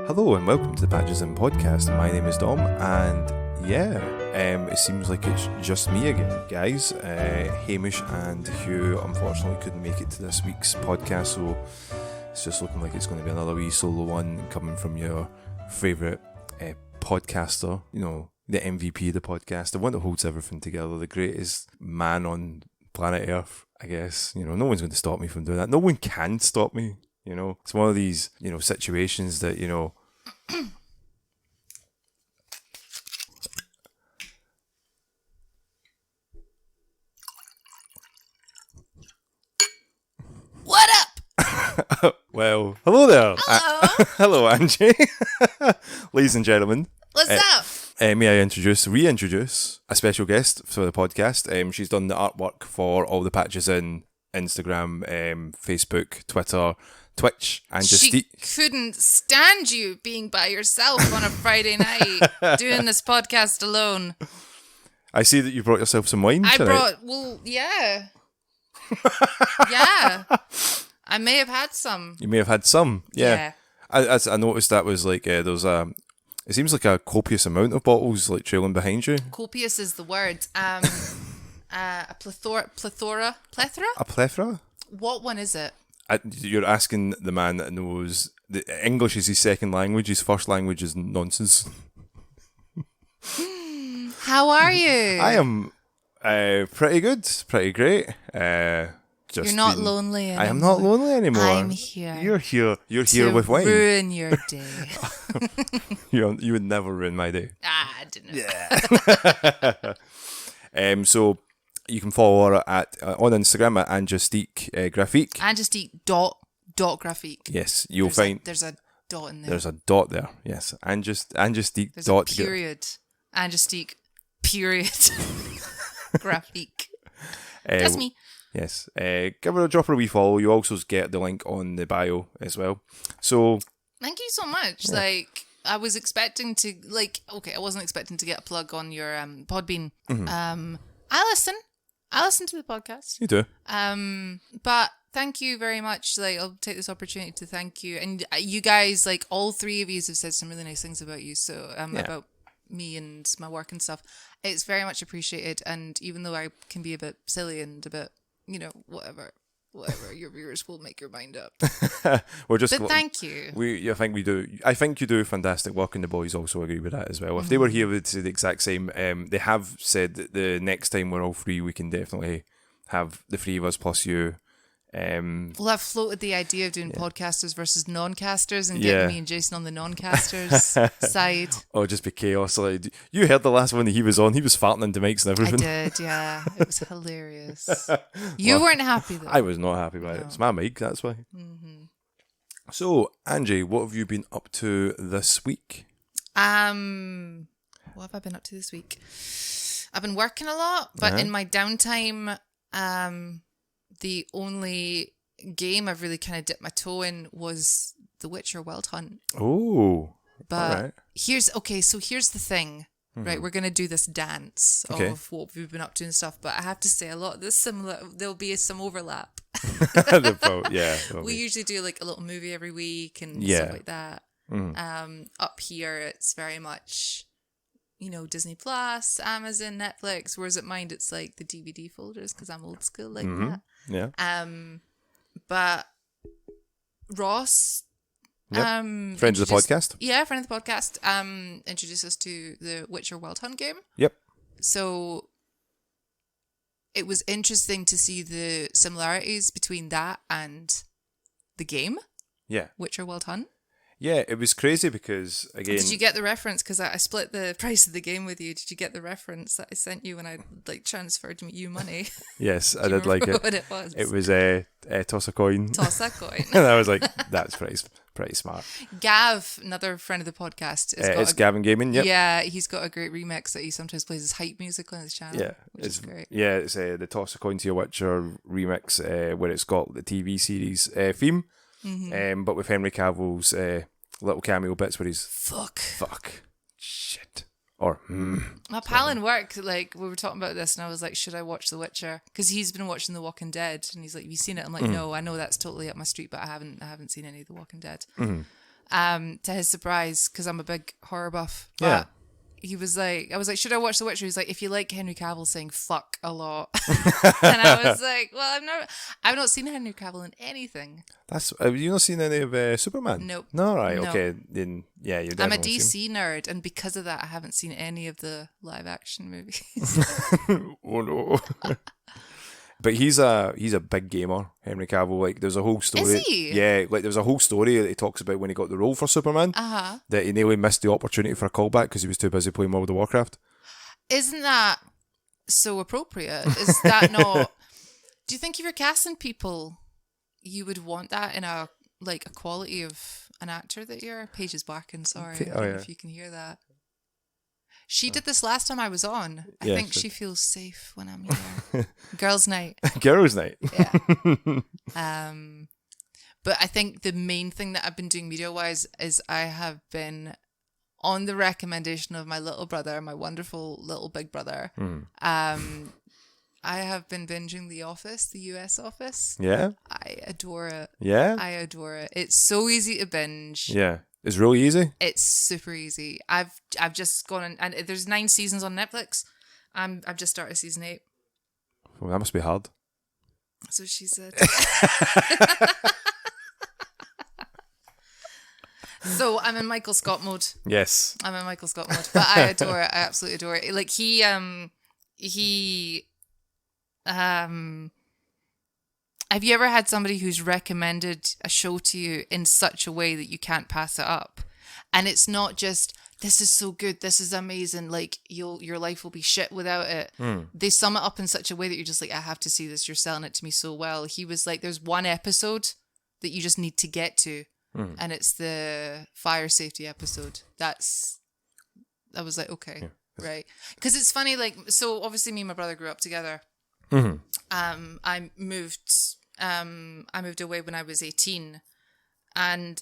Hello and welcome to the Patches In podcast. My name is Dom, and it seems like it's just me again, guys. Hamish and Hugh unfortunately couldn't make it to this week's podcast, so it's just looking like it's going to be another wee solo one coming from your favourite podcaster, you know, the MVP of the podcast, the one that holds everything together, the greatest man on planet Earth, I guess. You know, no one's going to stop me from doing that. No one can stop me. You know, it's one of these, you know, situations that, you know, What up? well, hello there. Hello. Hello, Angie. Ladies and gentlemen. What's up? May I reintroduce a special guest for the podcast. She's done the artwork for all the patches in Instagram, Facebook, Twitter, Twitch, and She couldn't stand you being by yourself on a Friday night doing this podcast alone. I see that you brought yourself some wine tonight. Yeah. Yeah. I may have had some. You may have had some, yeah. I noticed that was like there's a. It seems like a copious amount of bottles like trailing behind you. Copious is the word. A plethora. A plethora? What one is it? You're asking the man that knows the English is his second language. His first language is nonsense. How are you? I am pretty good, pretty great. You're not lonely anymore. I am not lonely anymore. I'm here. You're here. You're here with wine. Ruin your day. You would never ruin my day. I didn't. Yeah. So you can follow her at on Instagram at Anjustique Graphique. Anjustique dot graphique. Yes, you'll find there's a dot in there. There's a dot there. Yes, Anjustique there's dot. A period. Anjustique period. Graphique. That's me. Yes. Give her drop her a wee follow. You also get the link on the bio as well. So thank you so much. Yeah. Like I was expecting to I wasn't expecting to get a plug on your Podbean. Mm-hmm. I listen to the podcast. You do. But thank you very much. Like I'll take this opportunity to thank you. And you guys, like all three of you have said some really nice things about you. So about me and my work and stuff. It's very much appreciated. And even though I can be a bit silly and a bit, you know, whatever, your viewers will make your mind up. But thank you. I think you do fantastic work, and the boys also agree with that as well. If they were here, they'd say the exact same. They have said that the next time we're all free, we can definitely have the three of us plus you. Well, I've floated the idea of doing podcasters versus non-casters and getting me and Jason on the non-casters side. Oh, just be chaos. Like, you heard the last one that he was on. He was farting into mics and everything. I did, yeah. It was hilarious. You weren't happy though. I was not happy about it. It's my mic, that's why. Mm-hmm. So, Angie, what have you been up to this week? What have I been up to this week? I've been working a lot, but in my downtime, the only game I've really kind of dipped my toe in was The Witcher Wild Hunt. Oh, but here's the thing, right? We're gonna do this dance of what we've been up to and stuff. But I have to say, a lot of this similar. There'll be some overlap. We usually do like a little movie every week and stuff like that. Up here, it's very much, you know, Disney Plus, Amazon, Netflix. Whereas at mine, it's like the DVD folders because I'm old school like that. Yeah. But Ross, friend of the podcast. Yeah, friend of the podcast. Introduced us to the Witcher Wild Hunt game. Yep. So it was interesting to see the similarities between that and the game. Yeah. Witcher Wild Hunt. Yeah, it was crazy because, again... Did you get the reference? Because I split the price of the game with you. Did you get the reference that I sent you when I transferred you money? Yes, I did like it. What it was? It was toss a coin. Toss a coin. And I was like, that's pretty smart. Gav, another friend of the podcast. It's Gavin Gaming, yep. Yeah, he's got a great remix that he sometimes plays as hype music on his channel. Yeah, it's great. Yeah, it's the Toss a Coin to Your Witcher remix where it's got the TV series theme. But with Henry Cavill's little cameo bits where he's fuck, shit, or My pal in work, like, we were talking about this and I was like, should I watch The Witcher? Because he's been watching The Walking Dead and he's like, have you seen it? I'm like, no, I know that's totally up my street, but I haven't seen any of The Walking Dead. to his surprise, because I'm a big horror buff. But Yeah. he was like, I was like, should I watch The Witcher? He was like, if you like Henry Cavill saying fuck a lot. And I was like, well, I've not seen Henry Cavill in anything. Have you not seen any of Superman? Nope. No, right, No. okay. Then, yeah, you're I'm a definitely DC nerd, and because of that, I haven't seen any of the live action movies. Oh no. But he's a big gamer, Henry Cavill. Like, there's a whole story. Is he? Yeah, like there's a whole story that he talks about when he got the role for Superman. That he nearly missed the opportunity for a callback because he was too busy playing World of Warcraft. Isn't that so appropriate? Is that not? Do you think if you're casting people, you would want that in a quality of an actor that you're? Paige is barking. Sorry, I don't know if you can hear that. She did this last time I was on. I think she feels safe when I'm here. Girls' night. Girls' night. Yeah. But I think the main thing that I've been doing media-wise is I have been, on the recommendation of my little brother, my wonderful little big brother, I have been binging The Office, the US Office. Yeah. I adore it. Yeah. I adore it. It's so easy to binge. Yeah. It's really easy. It's super easy. I've just gone and there's 9 seasons on Netflix. I've just started season 8. Well, that must be hard. So she said. So I'm in Michael Scott mode. Yes. I'm in Michael Scott mode, but I adore it. I absolutely adore it. Like he have you ever had somebody who's recommended a show to you in such a way that you can't pass it up? And it's not just, this is so good, this is amazing, like your life will be shit without it. They sum it up in such a way that you're just like, I have to see this, you're selling it to me so well. He was like, there's one episode that you just need to get to, and it's the fire safety episode. I was like, okay, right. Because it's funny, like, so obviously me and my brother grew up together. I moved away when I was 18, and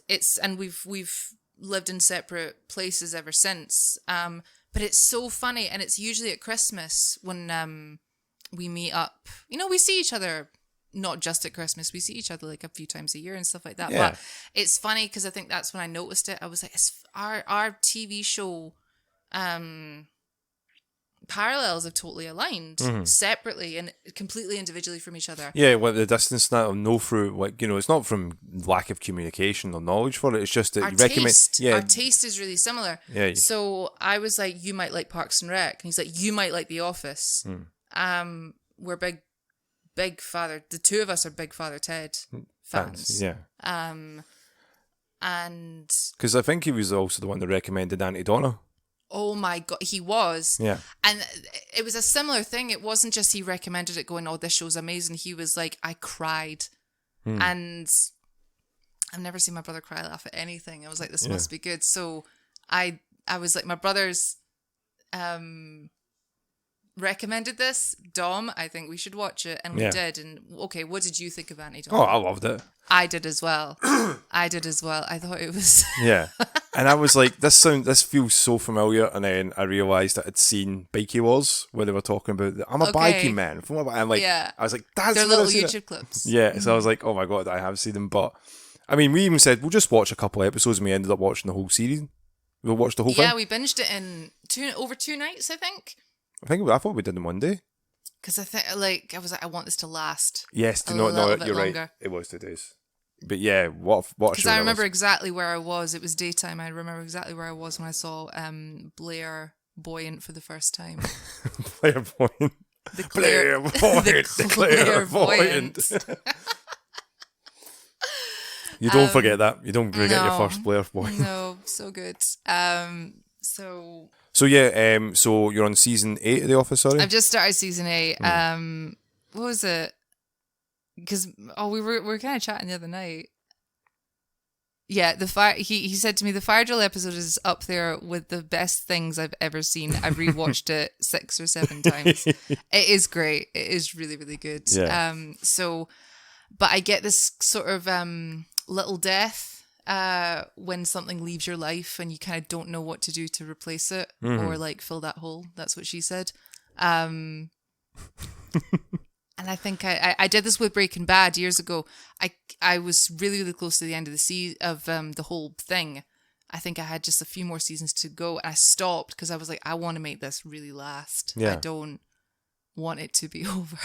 we've lived in separate places ever since. But it's so funny, and it's usually at Christmas when we meet up. You know, we see each other not just at Christmas. We see each other like a few times a year and stuff like that. Yeah. But it's funny because I think that's when I noticed it. I was like, it's our TV show parallels have totally aligned separately and completely individually from each other. Yeah, well, the distance now, no through, like, you know, it's not from lack of communication or knowledge for it. It's just that Our you recommend. taste, Yeah, our taste is really similar. Yeah. So I was like, you might like Parks and Rec, and he's like, you might like The Office. We're big Father. The two of us are big Father Ted fans. Yeah. And because I think he was also the one that recommended Auntie Donna. oh my God, he was. Yeah. And it was a similar thing. It wasn't just he recommended it going, oh, this show's amazing. He was like, I cried. And I've never seen my brother cry laugh at anything. I was like, this must be good. So I was like, my brother's recommended this. Dom, I think we should watch it. And we did. And okay, what did you think of Auntie Donna? Oh, I loved it. I did as well. I thought it was... Yeah. And I was like, this feels so familiar. And then I realised that I'd seen Bikey Wars, where they were talking about, I'm a biking man. I'm like, I was like, that's They're where little I seen YouTube it. clips. Yeah. So I was like, oh my God, I have seen them. But I mean, we even said, we'll just watch a couple of episodes, and we ended up watching the whole series. We'll watch the whole thing. Yeah, we binged it in over 2 nights, I think. I thought we did in one day. Because I was like, I want this to last. Yes, a no, little bit you're longer. right. It was 2 days. But yeah, what a show. Because I remember exactly where I was. It was daytime. I remember exactly where I was when I saw Blair Buoyant for the first time. Blair Buoyant. The Clairvoyant. You don't forget that. You don't forget your first Blair Buoyant. No, so good. So yeah, so you're on season 8 of The Office, sorry? I've just started season 8. What was it? Because we were kind of chatting the other night. Yeah, he said to me the fire drill episode is up there with the best things I've ever seen. I've rewatched it 6 or 7 times. It is great. It is really, really good. Yeah. But I get this sort of little death when something leaves your life and you kind of don't know what to do to replace it or like fill that hole. That's what she said. And And I think I did this with Breaking Bad years ago. I was really, really close to the end of the whole thing. I think I had just a few more seasons to go. I stopped because I was like, I want to make this really last. Yeah. I don't want it to be over.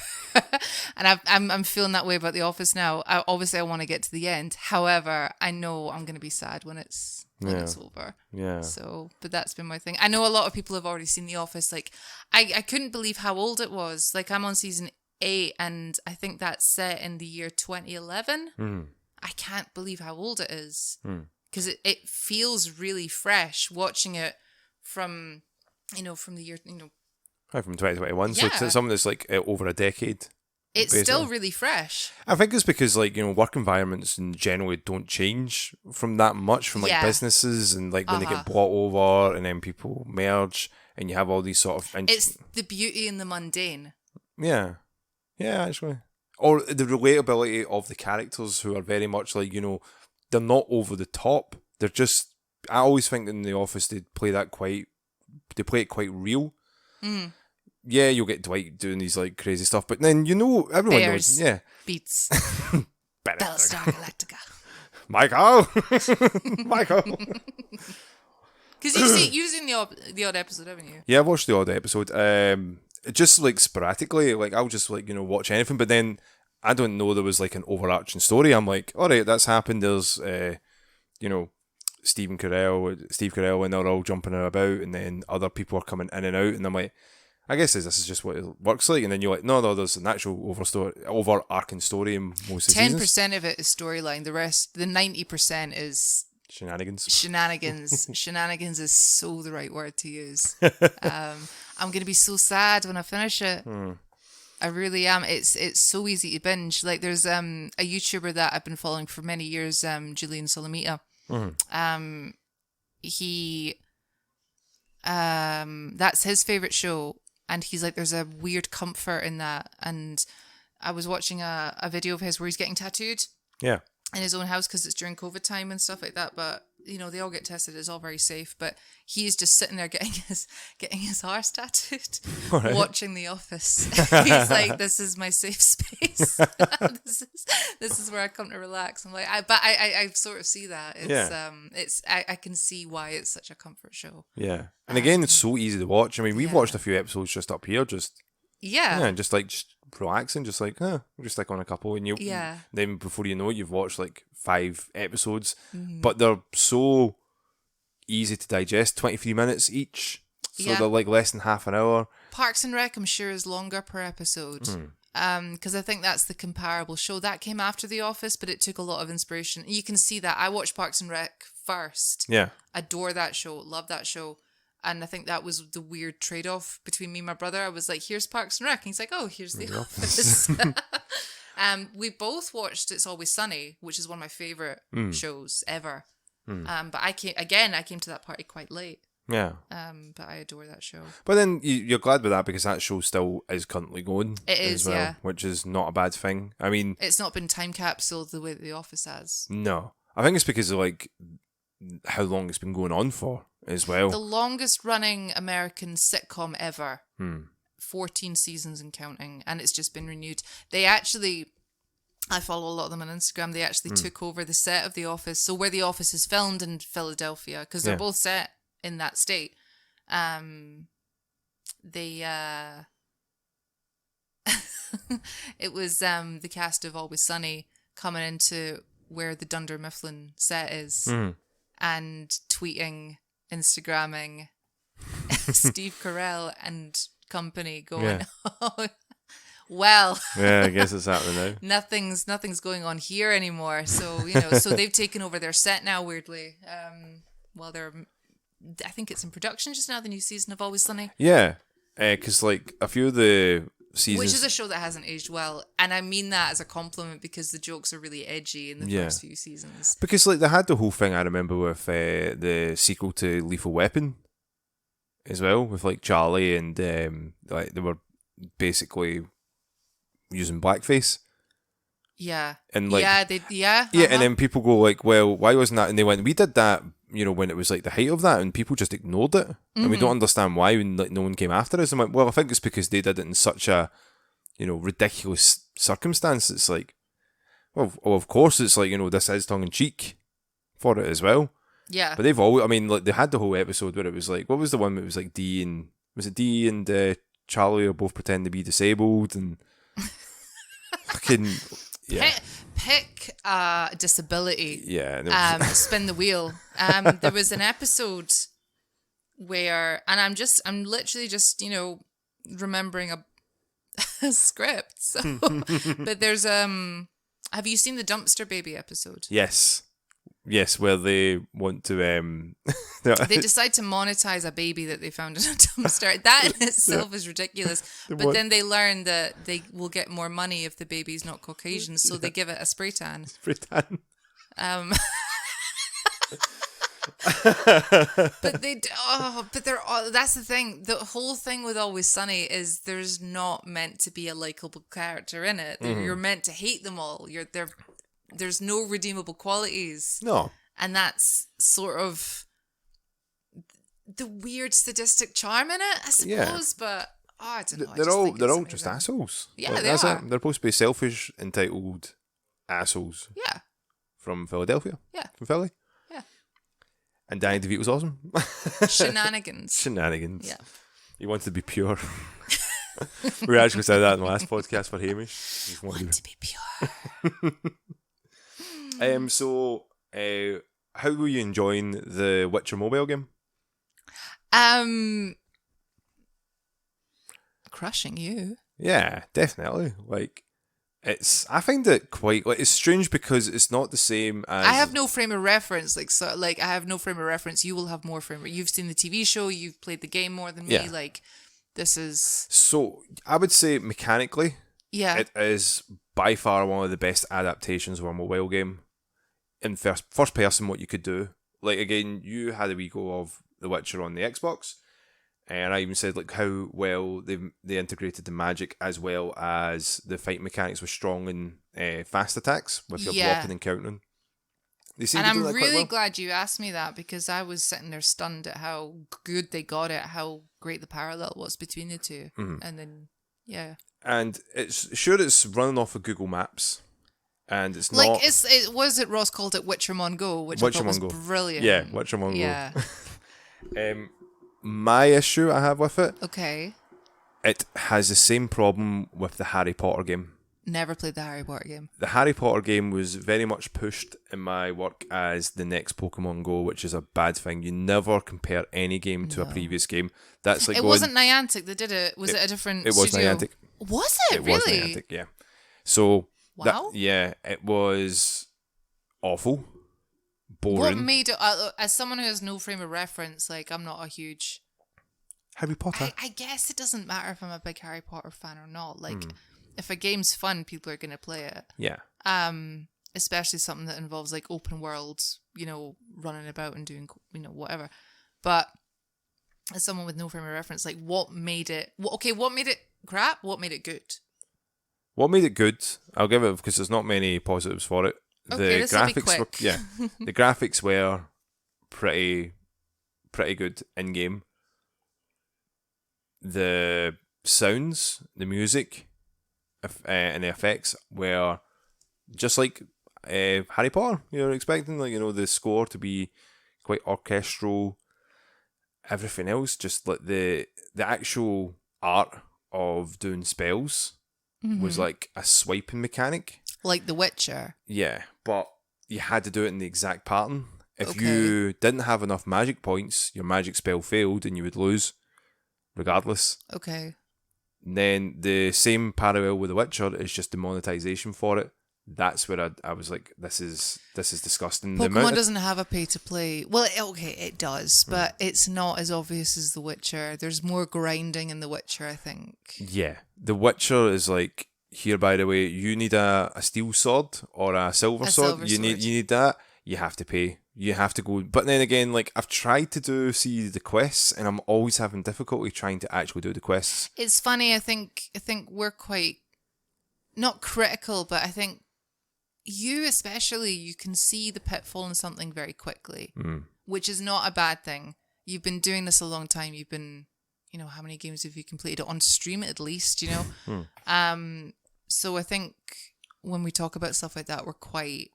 And I'm feeling that way about The Office now. Obviously, I want to get to the end. However, I know I'm going to be sad when it's over. Yeah. So, but that's been my thing. I know a lot of people have already seen The Office. Like, I couldn't believe how old it was. Like, I'm on season 8, and I think that's set in the year 2011. I can't believe how old it is. Because it feels really fresh watching it from the year, From 2021, Yeah. so it's something that's like over a decade. it's basically. still really fresh. I think it's because work environments generally don't change from that much from Yeah. businesses and when they get bought over and then people merge and you have all these sort of... It's the beauty in the mundane. Yeah, actually. Or the relatability of the characters who are very much they're not over the top. They're just... I always think in The Office they play it quite real. Yeah, you'll get Dwight doing these crazy stuff, but then everyone Bears. knows. Yeah, Beats. Battlestar Galactica. Michael. Because you've seen the odd episode, haven't you? Yeah, I've watched the odd episode. Just sporadically, I'll just watch anything, but then I don't know there was an overarching story. I'm like, all right, that's happened. There's Steve Carell, and they're all jumping about, and then other people are coming in and out, and I'm like, I guess this is just what it works like. And then you're like, no, there's an actual overarching story in most of the seasons. 10% of it is storyline. The rest, the 90% is Shenanigans. Shenanigans is so the right word to use. I'm gonna be so sad when I finish it. I really am. It's so easy to binge. There's a YouTuber that I've been following for many years, Julian Solomita. He that's his favorite show, and he's like, there's a weird comfort in that. And I was watching a video of his where he's getting tattooed Yeah. in his own house because it's during COVID time and stuff like that, but they all get tested, it's all very safe, but he's just sitting there getting his arse tattooed, Right. watching The Office. He's like, this is my safe space. this is where I come to relax. I'm like, I sort of see that. It's I can see why it's such a comfort show. Yeah. And again, it's so easy to watch. I mean, we've watched a few episodes just up here, just relaxing, just we'll just stick on a couple, and then before you know it, you've watched 5 episodes, but they're so easy to digest, 23 minutes each, so they're less than half an hour. Parks and Rec, I'm sure, is longer per episode. Because I think that's the comparable show that came after The Office, but it took a lot of inspiration. You can see that. I watched Parks and Rec first. Yeah. Adore that show, love that show. And I think that was the weird trade-off between me and my brother. I was like, here's Parks and Rec. And he's like, oh, here's The Office. We both watched It's Always Sunny, which is one of my favourite shows ever. But I came to that party quite late. Yeah. But I adore that show. But then you're glad with that because that show still is currently going. It is, as well, yeah. which is not a bad thing. I mean... It's not been time capsuled the way that The Office has. No. I think it's because of how long it's been going on for as well. The longest running American sitcom ever. 14 seasons and counting, and it's just been renewed. They actually, I follow a lot of them on Instagram, they actually took over the set of The Office. So where The Office is filmed in Philadelphia, because they're both set in that state, it was the cast of Always Sunny coming into where the Dunder Mifflin set is and tweeting, Instagramming Steve Carell and company going, oh, well, yeah, I guess it's happening now. nothing's going on here anymore. So, so they've taken over their set now, weirdly. I think it's in production just now, the new season of Always Sunny. Yeah, because a few of the seasons... Which is a show that hasn't aged well. And I mean that as a compliment because the jokes are really edgy in the first few seasons. Because they had the whole thing, I remember, with the sequel to Lethal Weapon as well, with Charlie, and they were basically using blackface. Yeah. And and then people go well, why wasn't that? And they went, we did that, when it was the height of that, and people just ignored it, and we don't understand why when no one came after us. I'm like, well, I think it's because they did it in such a ridiculous circumstance. It's like, well, of course, it's like, this is tongue in cheek for it as well. Yeah. But they've always, I mean, like, they had the whole episode where it was like, what was the one that was like Dee and Charlie are both pretend to be disabled and fucking, yeah. Pick disability. Yeah. Spin the wheel. There was an episode where, and I'm literally just, remembering a script. So, but there's, have you seen the Dumpster Baby episode? Yes, where they want to they decide to monetize a baby that they found in a dumpster. That in itself is ridiculous. But then they learn that they will get more money if the baby's not Caucasian, so they give it a spray tan. But that's the thing. The whole thing with Always Sunny is there's not meant to be a likable character in it. Mm-hmm. You're meant to hate them all. There's no redeemable qualities. No. And that's sort of the weird sadistic charm in it, I suppose. Yeah. But I don't know. They're all just assholes. Yeah, they are. They're supposed to be selfish, entitled assholes. Yeah. From Philadelphia. Yeah. From Philly. Yeah. And Danny DeVito was awesome. Shenanigans. Yeah. He wanted to be pure. We actually said that in the last podcast for Hamish. He wanted to be pure. So, how were you enjoying the Witcher mobile game? Crushing you. Yeah, definitely. Like, I find it quite, like, it's strange because it's not the same as... I have no frame of reference. I have no frame of reference. You will have more frame of... You've seen the TV show, you've played the game more than me. Yeah. Like, this is... So, I would say mechanically, yeah, it is by far one of the best adaptations of a mobile game. In first person, what you could do. Like, again, you had a wee go of The Witcher on the Xbox, and I even said, like, how well they integrated the magic as well as the fight mechanics were strong and fast attacks with your blocking and countering. And I'm really glad you asked me that, because I was sitting there stunned at how good they got it, how great the parallel was between the two. Mm-hmm. And then, yeah. And it's running off of Google Maps. And it's like, not... was it Ross called it Witchermon Go, which I thought was brilliant. Yeah, Witchermon Go. Yeah. My issue I have with it... Okay. It has the same problem with the Harry Potter game. Never played the Harry Potter game. The Harry Potter game was very much pushed in my work as the next Pokemon Go, which is a bad thing. You never compare any game to a previous game. That's like it wasn't Niantic that did it. Was it a different It was studio? Niantic. Was it? Really? Was Niantic, yeah. So... Wow. It was awful, boring. What made it, as someone who has no frame of reference, like, I'm not a huge... Harry Potter? I guess it doesn't matter if I'm a big Harry Potter fan or not. Like, if a game's fun, people are going to play it. Yeah. Especially something that involves, like, open world, running about and doing, whatever. But as someone with no frame of reference, like, what made it crap? What made it good? What made it good? I'll give it, because there's not many positives for it. Okay, this will be quick. The graphics were pretty good in game. The sounds, the music, and the effects were just like Harry Potter. You're expecting, like, the score to be quite orchestral. Everything else, just like the actual art of doing spells. Mm-hmm. Was like a swiping mechanic. Like The Witcher. Yeah, but you had to do it in the exact pattern. If you didn't have enough magic points, your magic spell failed and you would lose, regardless. Okay. And then the same parallel with The Witcher is just the monetization for it. That's where I was like, this is disgusting. Pokemon doesn't have a pay to play. Well, it does, but it's not as obvious as The Witcher. There's more grinding in The Witcher, I think. Yeah, The Witcher is like, here, by the way, you need a steel sword or a silver sword. You need that. You have to pay. You have to go. But then again, like, I've tried to see the quests, and I'm always having difficulty trying to actually do the quests. It's funny. I think we're quite not critical, but I think. You especially, you can see the pitfall in something very quickly, which is not a bad thing. You've been doing this a long time. You've been, you know, how many games have you completed on stream at least, you know? So I think when we talk about stuff like that, we're quite,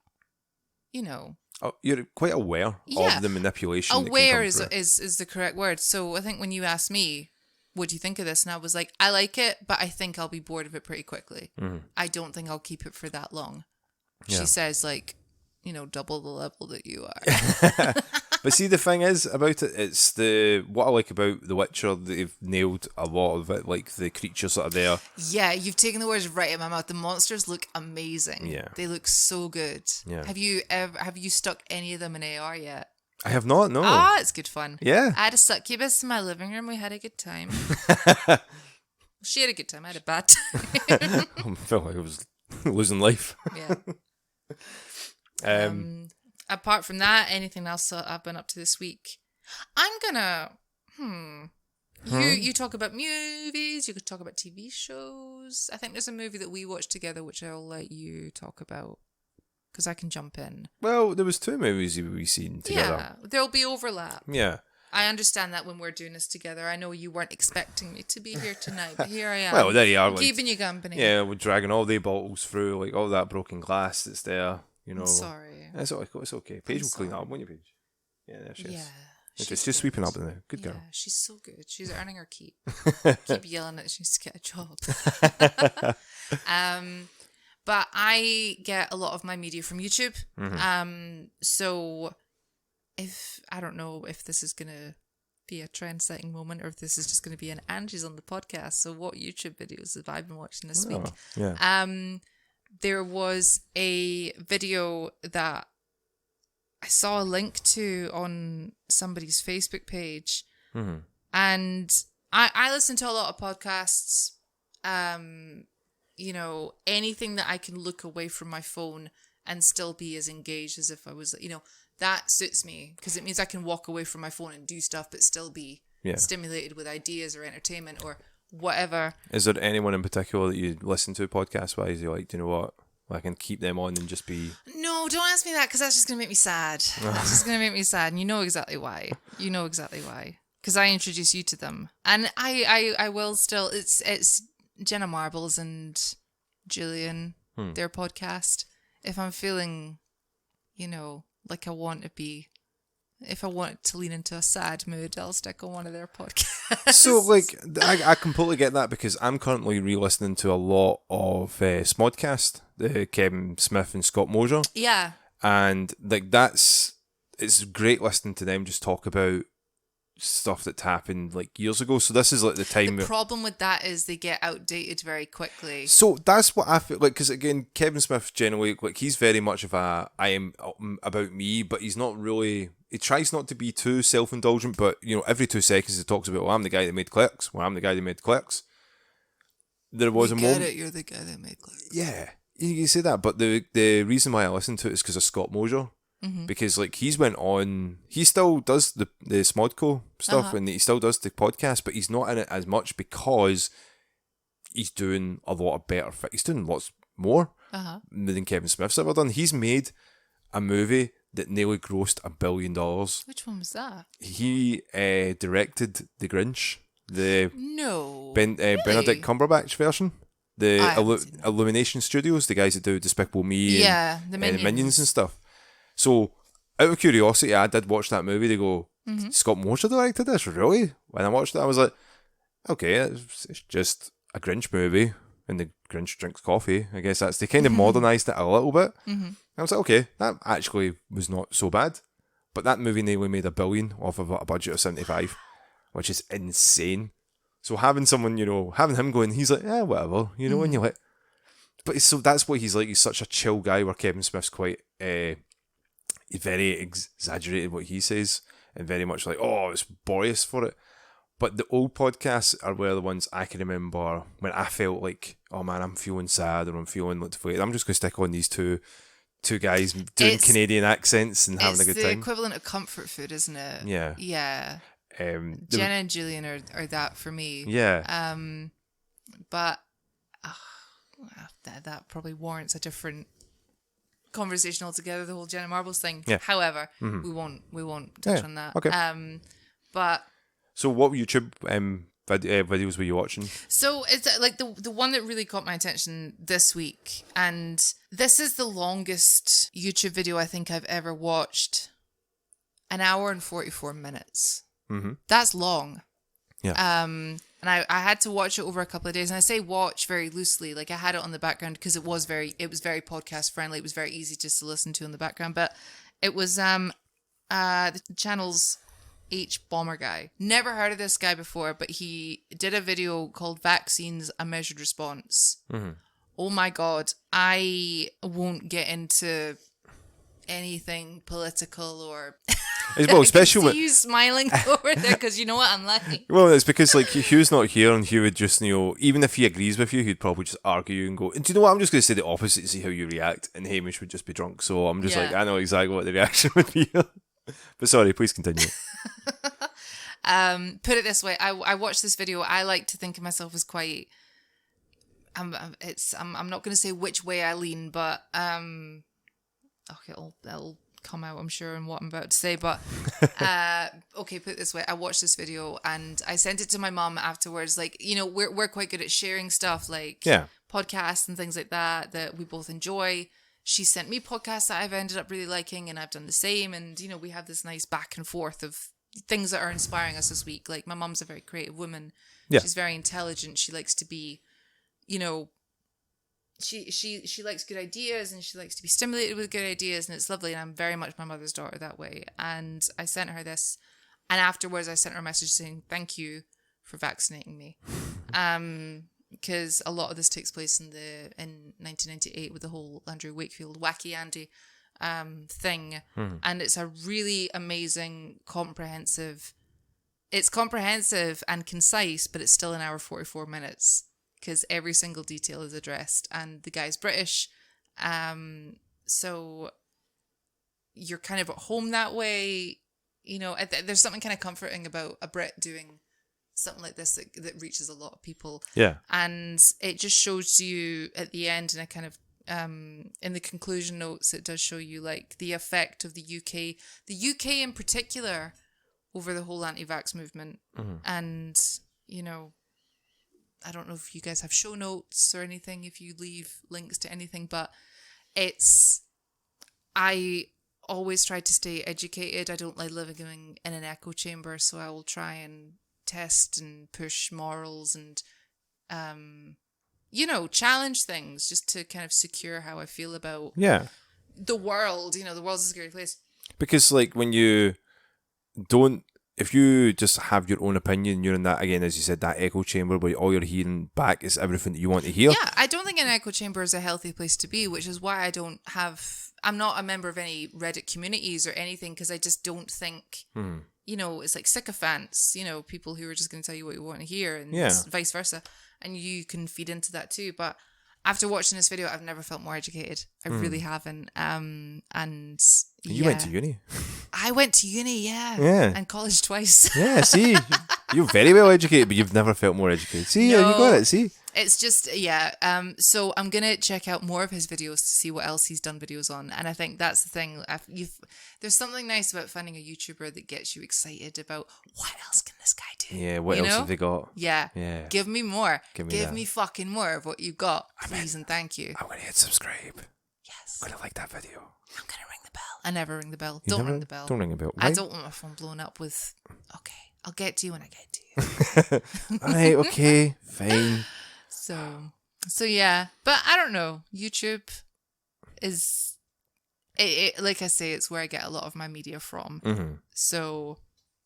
you know... Oh, you're quite aware of the manipulation. Aware is the correct word. So I think when you asked me, what do you think of this? And I was like, I like it, but I think I'll be bored of it pretty quickly. I don't think I'll keep it for that long. Yeah. She says, like, you know, double the level that you are. But see, the thing is about it, it's what I like about The Witcher, they've nailed a lot of it, like the creatures that are there. Yeah, you've taken the words right in my mouth. The monsters look amazing. Yeah. They look so good. Yeah. Have you stuck any of them in AR yet? I have not, no. Ah, it's good fun. Yeah. I had a succubus in my living room. We had a good time. She had a good time. I had a bad time. I felt like I was losing life. Yeah. Apart from that, anything else that I've been up to this week? I'm gonna. You talk about movies. You could talk about TV shows. I think there's a movie that we watched together, which I'll let you talk about because I can jump in. Well, there was 2 movies we've seen together. Yeah, there'll be overlap. Yeah. I understand that when we're doing this together. I know you weren't expecting me to be here tonight, but here I am. Well, there you are. Keeping you company. Yeah, we're dragging all the bottles through, like all that broken glass that's there. You know. I'm sorry. It's okay. Paige will clean it up, won't you, Paige? Yeah, there she is. Yeah. She's just sweeping up there. Good girl. Yeah, she's so good. She's earning her keep. Keep yelling at her. She needs to get a job. But I get a lot of my media from YouTube. So I don't know if this is going to be a trend-setting moment or if this is just going to be an Angie's on the podcast. So what YouTube videos have I been watching this week? Yeah. There was a video that I saw a link to on somebody's Facebook page. And I listen to a lot of podcasts. You know, anything that I can look away from my phone and still be as engaged as if I was, you know, that suits me because it means I can walk away from my phone and do stuff but still be stimulated with ideas or entertainment or whatever. Is there anyone in particular that you listen to podcast-wise? You're like, do you know what? I can keep them on and just be... No, don't ask me that because that's just going to make me sad. That's just going to make me sad. And you know exactly why. Because I introduced you to them. And I will still... It's Jenna Marbles and Julian, their podcast. If I'm feeling, you know, like I want to be... If I want to lean into a sad mood, I'll stick on one of their podcasts. So, like, I completely get that because I'm currently re-listening to a lot of Smodcast, the Kevin Smith and Scott Mosier. Yeah. And, like, it's great listening to them just talk about stuff that happened, like, years ago. So this is, like, the time... The problem with that is they get outdated very quickly. So that's what I feel like, because, again, Kevin Smith generally, like, he's very much of I am about me, but he's not really... He tries not to be too self-indulgent, but, you know, every 2 seconds he talks about, I'm the guy that made Clerks. Well, I'm the guy that made Clerks. There was a moment... You're the guy that made Clerks. Yeah, you say that, but the reason why I listen to it is because of Scott Mosier. Because, like, he's went on... He still does the Smodco stuff, and he still does the podcast, but he's not in it as much because he's doing a lot of better... He's doing lots more than Kevin Smith's ever done. He's made a movie that nearly grossed $1 billion. Which one was that? He directed The Grinch, the really? Benedict Cumberbatch version. The Illumination Studios, the guys that do Despicable Me and the Minions and stuff. So, out of curiosity, I did watch that movie. They go, Scott Mosier directed this? Really? When I watched it, I was like, okay, it's just a Grinch movie, and the Grinch drinks coffee. I guess they kind of modernised it a little bit. I was like, okay, that actually was not so bad. But that movie nearly made $1 billion off of a budget of 75, which is insane. So having someone, you know, having him going, he's like, yeah, whatever, you know, and you're like, but so that's what he's like. He's such a chill guy, where Kevin Smith's quite, he's very exaggerated what he says, and very much like, oh, it's Boreas for it. But the old podcasts are where the ones I can remember when I felt like, oh man, I'm feeling sad or I'm feeling like deflated. I'm just going to stick on these two guys doing Canadian accents and having a good time. It's the equivalent of comfort food, isn't it? Yeah. Yeah. Jenna and Julian are that for me. Yeah. But that probably warrants a different conversation altogether, the whole Jenna Marbles thing. Yeah. However, we won't touch on that. Okay. But so what YouTube videos were you watching? So it's like the one that really caught my attention this week, and this is the longest YouTube video I think I've ever watched. 1 hour and 44 minutes. Mm-hmm. That's long. Yeah. And I had to watch it over a couple of days, and I say watch very loosely. Like I had it on the background because it was very podcast friendly. It was very easy just to listen to in the background. But it was the channel's H Bomber Guy. Never heard of this guy before, but he did a video called "Vaccines: A Measured Response." Mm-hmm. Oh my god, I won't get into anything political or. Well, especially I can see you smiling over there because you know what I'm like. Well, it's because like Hugh's not here, and Hugh would just, even if he agrees with you, he'd probably just argue and go, "Do you know what? I'm just going to say the opposite to see how you react." And Hamish would just be drunk, so I'm just like, I know exactly what the reaction would be. But sorry, please continue. Put it this way, I watched this video. I like to think of myself as quite. I'm not going to say which way I lean, but okay, it'll come out, I'm sure, in what I'm about to say, but okay, put it this way, I watched this video and I sent it to my mum afterwards. Like, we're quite good at sharing stuff, like podcasts and things like that we both enjoy. She sent me podcasts that I've ended up really liking, and I've done the same, and we have this nice back and forth of things that are inspiring us this week. Like, my mum's a very creative woman. She's very intelligent. She likes to be, she likes good ideas, and she likes to be stimulated with good ideas, and it's lovely, and I'm very much my mother's daughter that way. And I sent her this, and afterwards I sent her a message saying thank you for vaccinating me, because a lot of this takes place in 1998 with the whole Andrew Wakefield Wacky Andy thing, and it's a really amazing it's comprehensive and concise, but it's still 1 hour 44 minutes. Because every single detail is addressed, and the guy's British, so you're kind of at home that way. There's something kind of comforting about a Brit doing something like this that reaches a lot of people. Yeah, and it just shows you at the end, and I kind of in the conclusion notes, it does show you like the effect of the UK in particular, over the whole anti-vax movement, and I don't know if you guys have show notes or anything, if you leave links to anything, but I always try to stay educated. I don't like living in an echo chamber, so I will try and test and push morals and, challenge things just to kind of secure how I feel about the world. The world's a scary place. Because like when you don't, if you just have your own opinion, you're in that, again, as you said, that echo chamber where all you're hearing back is everything that you want to hear. Yeah, I don't think an echo chamber is a healthy place to be, which is why I'm not a member of any Reddit communities or anything, because I just don't think, it's like sycophants, people who are just going to tell you what you want to hear, and vice versa. And you can feed into that too. But after watching this video, I've never felt more educated. I really haven't. And you went to uni. I went to uni, and college twice. Yeah, see, you're very well educated, but you've never felt more educated. See, you got it. See, it's just so I'm gonna check out more of his videos to see what else he's done videos on, and I think that's the thing. There's something nice about finding a YouTuber that gets you excited about what else can this guy do. Yeah, what else have they got? Yeah. Give me more. Give me fucking more of what you got, please and thank you. I'm gonna hit subscribe. Yes. I'm gonna like that video. I'm gonna ring the bell. I never ring the bell. Don't ring the bell. Don't ring the bell. Right? I don't want my phone blown up with. Okay, I'll get to you when I get to you. Alright, okay, fine. So yeah, but I don't know. YouTube is, like I say, it's where I get a lot of my media from. So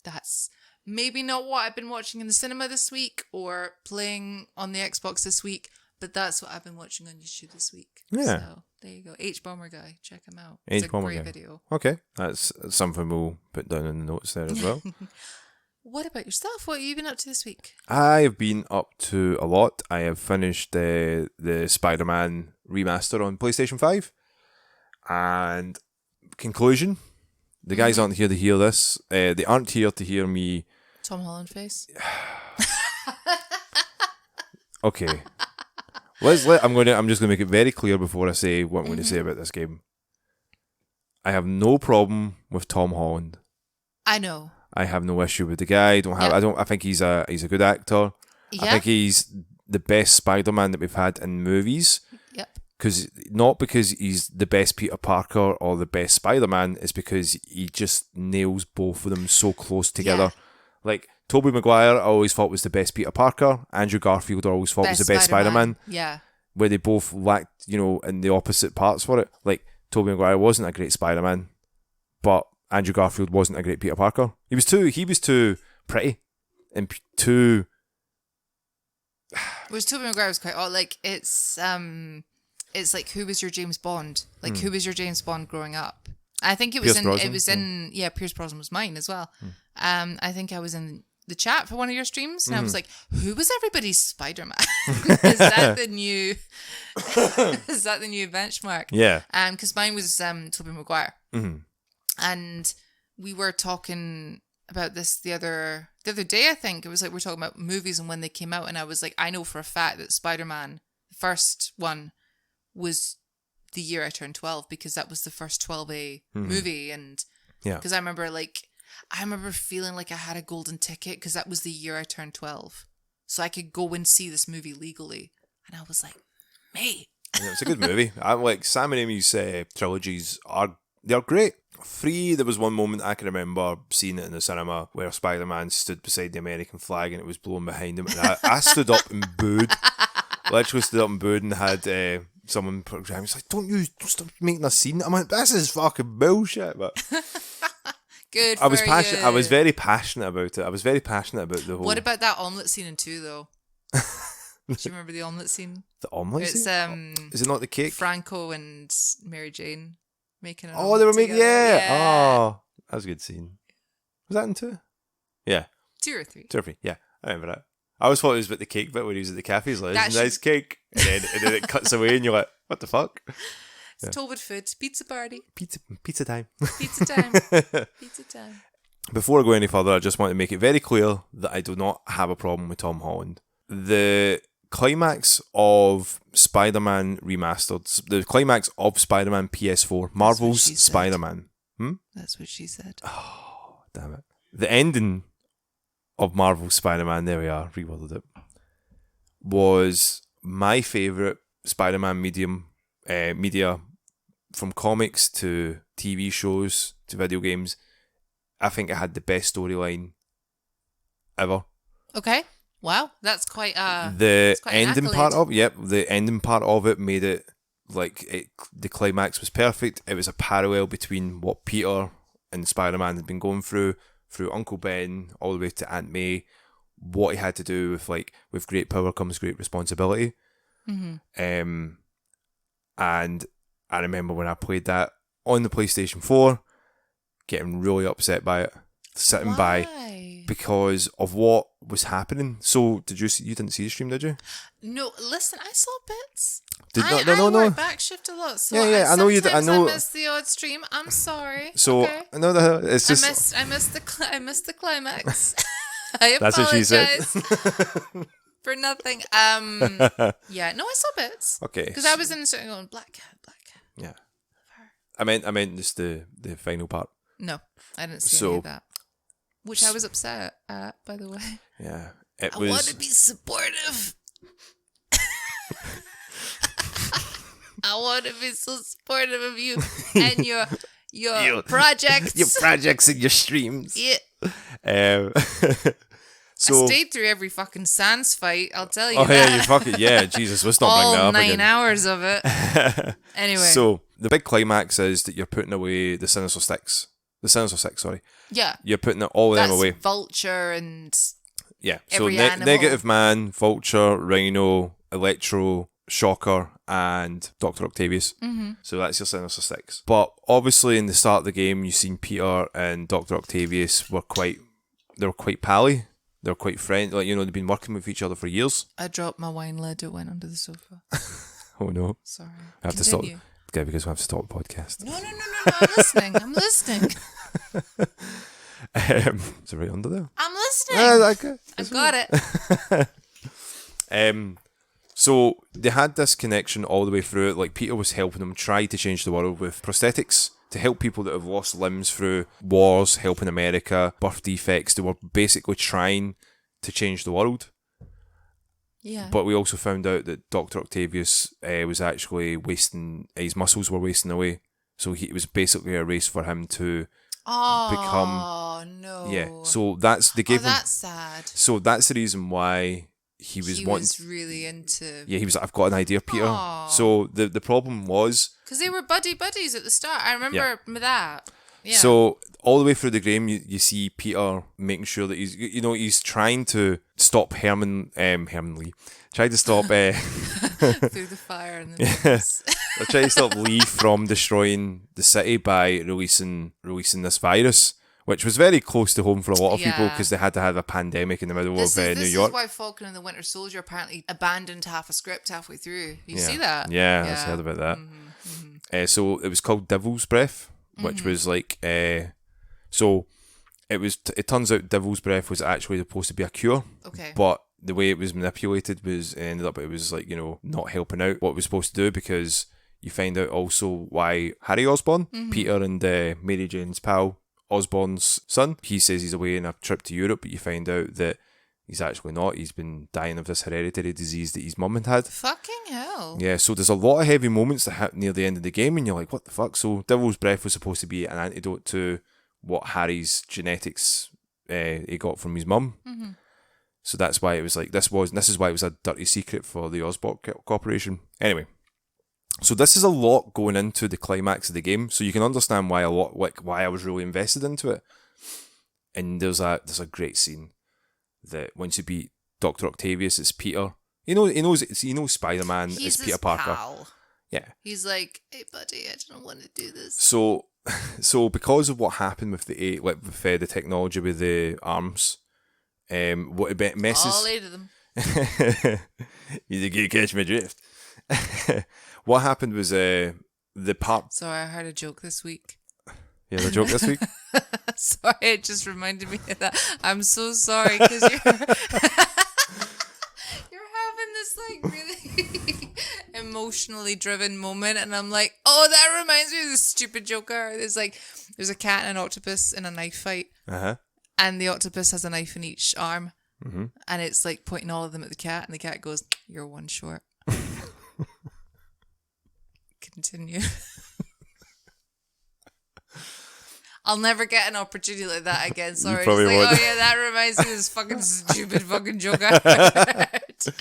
that's maybe not what I've been watching in the cinema this week or playing on the Xbox this week, but that's what I've been watching on YouTube this week. Yeah. So there you go. H Bomber Guy. Check him out. It's a great video. Okay. That's something we'll put down in the notes there as well. What about yourself? What have you been up to this week? I have been up to a lot. I have finished the Spider-Man remaster on PlayStation 5. And conclusion, the guys aren't here to hear this. They aren't here to hear me. Tom Holland face. Okay. I'm just gonna make it very clear before I say what I'm going to say about this game. I have no problem with Tom Holland. I know. I have no issue with the guy. I think he's a good actor. Yeah. I think he's the best Spider-Man that we've had in movies. Yep. Not because he's the best Peter Parker or the best Spider-Man, it's because he just nails both of them so close together. Yeah. Like, Tobey Maguire I always thought was the best Peter Parker. Andrew Garfield I always thought was the best Spider-Man. Yeah. Where they both lacked, in the opposite parts for it. Like, Tobey Maguire wasn't a great Spider-Man, but Andrew Garfield wasn't a great Peter Parker. He was too pretty and too... Whereas Tobey Maguire was quite it's like, who was your James Bond? Like, who was your James Bond growing up? I think it was Pierce Brosnan was mine as well. I think I was in the chat for one of your streams and I was like, who was everybody's Spider-Man? Is that the new benchmark? Yeah. Because mine was Tobey Maguire. And we were talking about this the other day, I think. It was like, we're talking about movies and when they came out, and I was like, I know for a fact that Spider-Man, the first one, was the year I turned 12, because that was the first 12A movie. And because I remember feeling like I had a golden ticket because that was the year I turned 12. So I could go and see this movie legally. And I was like, mate. Yeah, it's a good movie. I like Sam Raimi's trilogies they're great. 3, there was one moment I can remember seeing it in the cinema where Spider-Man stood beside the American flag and it was blowing behind him. And I stood up and booed. Literally stood up and booed and had someone put down. He's like, don't stop making a scene. I'm like, this is fucking bullshit. But good. I was passionate. I was very passionate about it. I was very passionate about the whole. What about that omelette scene in 2 though? Do you remember the omelette scene? The omelette scene? Is it not the cake? Franco and Mary Jane making an they were making together. Oh, that was a good scene. Was that in 2? Yeah. 2 or 3. 2 or 3. Yeah, I remember that. I always thought it was about the cake bit when he was at the cafe. He's like, it's a nice cake. And then it cuts away and you're like, what the fuck? It's Tobit Food. Pizza party. Pizza time. Pizza time. Pizza time. Before I go any further, I just want to make it very clear that I do not have a problem with Tom Holland. The climax of Spider-Man Remastered, the climax of Spider-Man PS4, Marvel's Spider-Man. That's what she said. Oh, damn it. The ending of Marvel's Spider-Man, there we are, reworded it, was my favourite Spider-Man media, from comics to TV shows to video games. I think it had the best storyline ever. Okay. Wow, that's quite the ending part of the ending part of it made it like the climax was perfect. It was a parallel between what Peter and Spider-Man had been going through Uncle Ben all the way to Aunt May, what he had to do with great power comes great responsibility. And I remember when I played that on the PlayStation 4, getting really upset by it, sitting by because of what was happening. So you didn't see the stream, did you? No, listen, I saw bits. No. I back shift a lot. So I know you. I know. I missed the odd stream. I'm sorry. So okay. No, it's just I missed the climax. I apologize. That's what she said. For nothing. Yeah. No, I saw bits. Okay. Because I was in the stream going Black Cat. Yeah. I meant just the final part. No, I didn't see any of that. Which I was upset at, by the way. Yeah. I want to be supportive. I want to be so supportive of you and your projects. Your projects and your streams. Yeah. So, I stayed through every fucking Sans fight, I'll tell you that. Yeah, Jesus, let's not bring that up All 9 again. hours of it. Anyway. So, the big climax is that you're putting away the Sinister Six. Yeah. You're putting all of them away. Vulture and so animal. Negative Man, Vulture, Rhino, Electro, Shocker, and Dr. Octavius. So that's your Sinister Six. But obviously in the start of the game, you've seen Peter and Dr. Octavius were quite pally. They're quite friendly. They've been working with each other for years. I dropped my wine lid. It went under the sofa. Oh no. Sorry. I have to stop. Okay, because we have to stop the podcast. No. I'm listening. Is it right under there? I'm listening. Okay. I've got it. So they had this connection all the way through it. Like Peter was helping them try to change the world with prosthetics to help people that have lost limbs through wars, helping America, birth defects. They were basically trying to change the world. Yeah. But we also found out that Dr. Octavius was actually wasting, his muscles were wasting away. So it was basically a race for him to become... Oh, no. Yeah, so that's... They gave him, that's sad. So that's the reason why he was really into... Yeah, he was like, I've got an idea, Peter. Aww. So the problem was... Because they were buddies at the start. I remember that. Yeah. So all the way through the game, you see Peter making sure that he's trying to stop Herman Lee. Trying to stop... through the fire and the mist. They're trying to stop Lee from destroying the city by releasing this virus, which was very close to home for a lot of people because they had to have a pandemic in the middle of New York. This is why Falcon and the Winter Soldier apparently abandoned half a script halfway through. You see that? Yeah, I've heard about that. So it was called Devil's Breath, which was like... so it turns out Devil's Breath was actually supposed to be a cure. Okay. But the way it was manipulated it was like, not helping out what it was supposed to do, because you find out also why Harry Osborn, Peter and Mary Jane's pal, Osborn's son, he says he's away on a trip to Europe, but you find out that he's actually not. He's been dying of this hereditary disease that his mum had. Fucking hell. Yeah, so there's a lot of heavy moments that happen near the end of the game, and you're like, what the fuck? So Devil's Breath was supposed to be an antidote to what Harry's genetics he got from his mum. Mm-hmm. So that's why it was like, this is why it was a dirty secret for the Osborn Corporation. Anyway, so this is a lot going into the climax of the game, so you can understand why why I was really invested into it. And there's a great scene that once you beat Dr. Octavius, it's Peter. He knows Spider-Man is Peter Parker. Pal. Yeah. He's like, hey buddy, I don't want to do this. So because of what happened with the technology with the arms, what it messes... All 8 of them. You catch my drift. What happened was the part... Sorry, I heard a joke this week. You had a joke this week? Sorry, it just reminded me of that. I'm so sorry, because you're having this like really emotionally driven moment, and I'm like, oh, that reminds me of this stupid joke. There's a cat and an octopus in a knife fight, and the octopus has a knife in each arm, and it's like pointing all of them at the cat, and the cat goes, "You're one short." Continue. I'll never get an opportunity like that again. Sorry. Just like, oh yeah, that reminds me of this fucking stupid fucking joke I heard.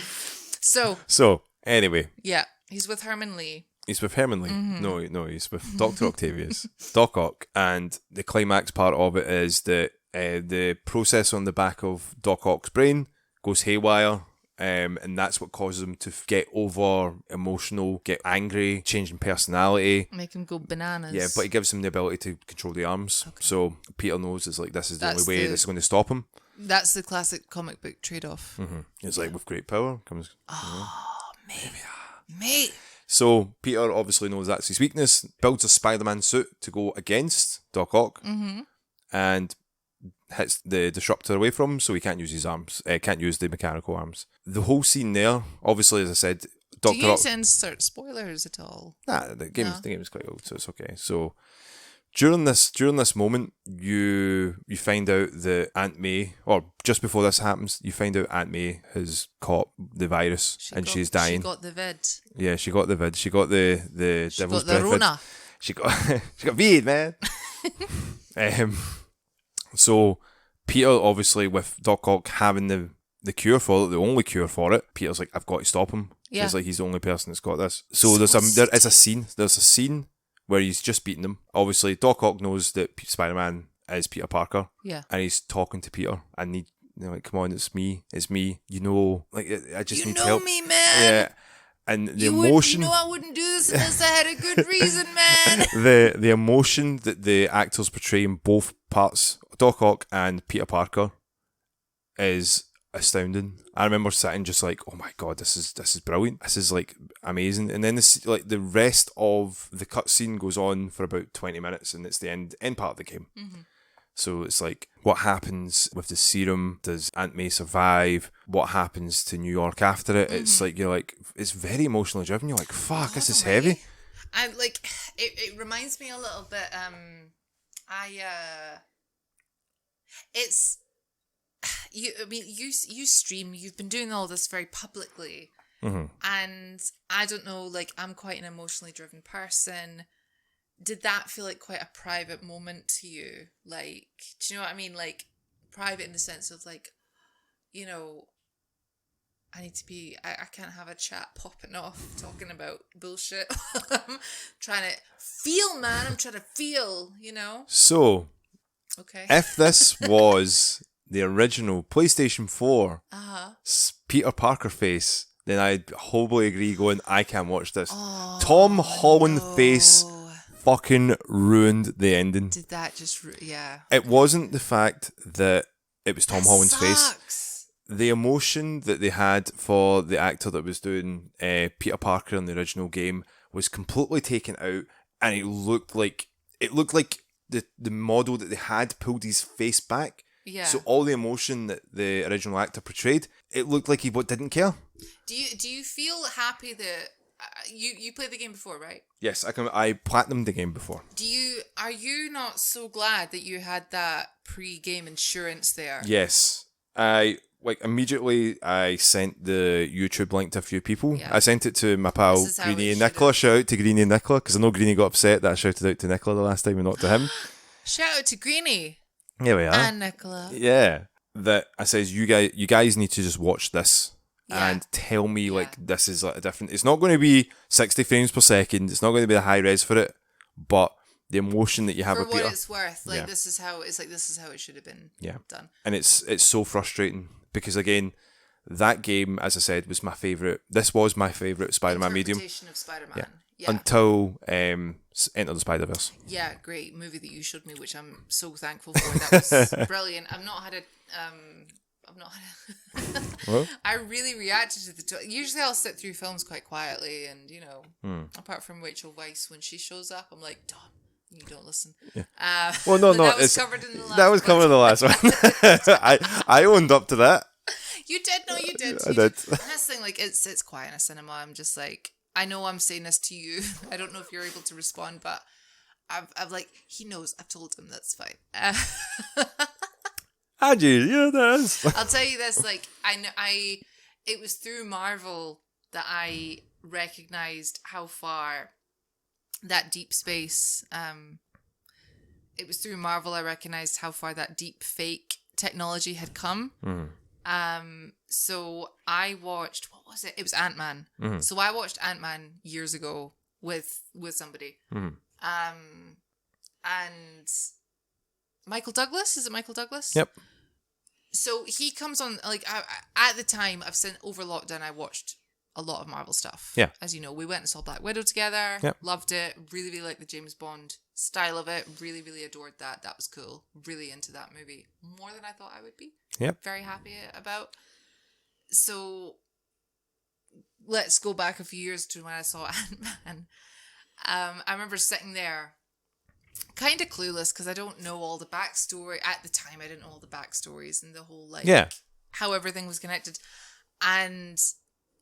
So anyway. Yeah, he's with Herman Lee. He's with Herman Lee. No, he's with Dr. Octavius. Doc Ock. And the climax part of it is that the process on the back of Doc Ock's brain goes haywire. And that's what causes him to get over emotional, get angry, changing personality. Make him go bananas. Yeah, but it gives him the ability to control the arms. Okay. So Peter knows it's like, this is the only way that's going to stop him. That's the classic comic book trade-off. It's like, with great power comes... Mate. So Peter obviously knows that's his weakness, builds a Spider-Man suit to go against Doc Ock, and hits the disruptor away from him, so he can't use his arms, can't use the mechanical arms. The whole scene there, obviously, as I said, Dr. Do you need to insert spoilers at all? Nah, the game's quite old, so it's okay. So during this moment, you find out that Aunt May, or just before this happens, you find out Aunt May has caught the virus she's dying. She got the vid. Yeah, she got the vid. She got the Devil's Breath. Rona. She got vid, man. So Peter, obviously, with Doc Ock having the cure for it, the only cure for it, Peter's like, I've got to stop him. Yeah. It's like he's the only person that's got this. So there's a scene where he's just beaten him. Obviously, Doc Ock knows that Spider-Man is Peter Parker. Yeah. And he's talking to Peter, and like, come on, it's me. Like, I just need help. You know me, man. Yeah. And the emotion... I wouldn't do this unless I had a good reason, man. the emotion that the actors portray in both parts, Doc Ock and Peter Parker, is astounding. I remember sitting just like, oh my god, this is brilliant. This is like amazing. And then the rest of the cutscene goes on for about 20 minutes, and it's the end part of the game. So it's like, what happens with the serum? Does Aunt May survive? What happens to New York after it? It's like, you're like, it's very emotionally driven. You're like, fuck, this is heavy. I like it reminds me a little bit it's you stream, you've been doing all this very publicly. Mm-hmm. And I don't know, like, I'm quite an emotionally driven person. Did that feel like quite a private moment to you? Like, do you know what I mean? Like, private in the sense of, like, you know, I can't have a chat popping off talking about bullshit. I'm trying to feel, man. I'm trying to feel, you know? So, okay. If this was the original PlayStation 4 Peter Parker face, then I'd wholly agree going, I can't watch this. Oh, Tom Holland face fucking ruined the ending. Did that just... yeah. It wasn't the fact that it was Tom Holland's sucks. face. The emotion that they had for the actor that was doing Peter Parker in the original game was completely taken out, and it looked like the model that they had pulled his face back. Yeah. So all the emotion that the original actor portrayed, it looked like he didn't care. Do you feel happy that you played the game before, right? Yes, I platinumed the game before. Are you not so glad that you had that pre-game insurance there? Yes. Immediately I sent the YouTube link to a few people. Yeah. I sent it to my pal Greenie and Nicola. Shout out to Greenie and Nicola, because I know Greenie got upset that I shouted out to Nicola the last time and not to him. Shout out to Greenie. Here we are. And Nicola. Yeah. That I says, you guys need to just watch this and tell me this is like a different... It's not going to be 60 frames per second. It's not going to be the high res for it, but the emotion that you have for with Peter... what it's worth. Like, this is how it should have been done. And it's so frustrating because, again, that game, as I said, was my favourite. This was my favourite Spider-Man medium. Interpretation of Spider-Man. Yeah. Until Enter the Spider-Verse. Yeah, great movie that you showed me, which I'm so thankful for. That was brilliant. I've not had a... I really reacted to the... Usually I'll sit through films quite quietly and, you know, apart from Rachel Weisz, when she shows up, I'm like, Dom, you don't listen. Yeah. Well, no, that was covered in the last That was covered in the last one. I owned up to that. You did. No, you did. I did. And that's the thing, like, it's quiet in a cinema. I'm just like, I know I'm saying this to you. I don't know if you're able to respond, but I've like, he knows. I've told him, that's fine. This. I'll tell you this, like, it was through Marvel that I recognized how far that deep space, it was through Marvel I recognized how far that deep fake technology had come. So I watched, what was it? It was Ant-Man. So I watched Ant-Man years ago with somebody. And Michael Douglas, is it Michael Douglas? Yep. So he comes on, like, at the time, over lockdown, I watched a lot of Marvel stuff. Yeah. As you know, we went and saw Black Widow together. Yep. Loved it. Really, really liked the James Bond style of it. Really, really adored that. That was cool. Really into that movie. More than I thought I would be. Yep. Very happy about. So let's go back a few years to when I saw Ant-Man. I remember sitting there kind of clueless because I don't know all the backstory. At the time, I didn't know all the backstories and the whole, like, how everything was connected. And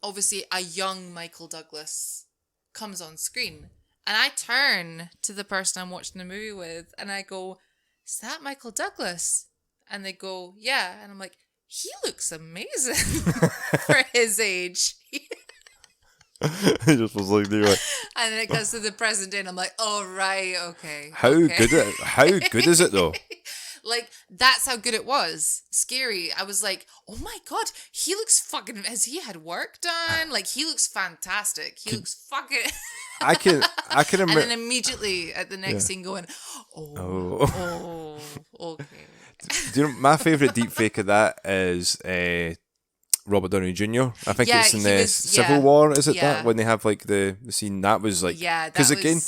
obviously a young Michael Douglas comes on screen. And I turn to the person I'm watching the movie with and I go, is that Michael Douglas? And they go, yeah. And I'm like, he looks amazing for his age. He just was like, anyway. And then it goes to the present day and I'm like, oh, right, okay. How good is it though? Like, that's how good it was. Scary. I was like, oh my God, he looks fucking... Has he had work done? Like, he looks fantastic. He looks fucking... I can remember... And then immediately at the next scene going, oh, okay. Do you know, my favourite deepfake of that is Robert Downey Jr. I think it's in the Civil War, is it that? When they have, like, the scene, that was like... Yeah, that was again,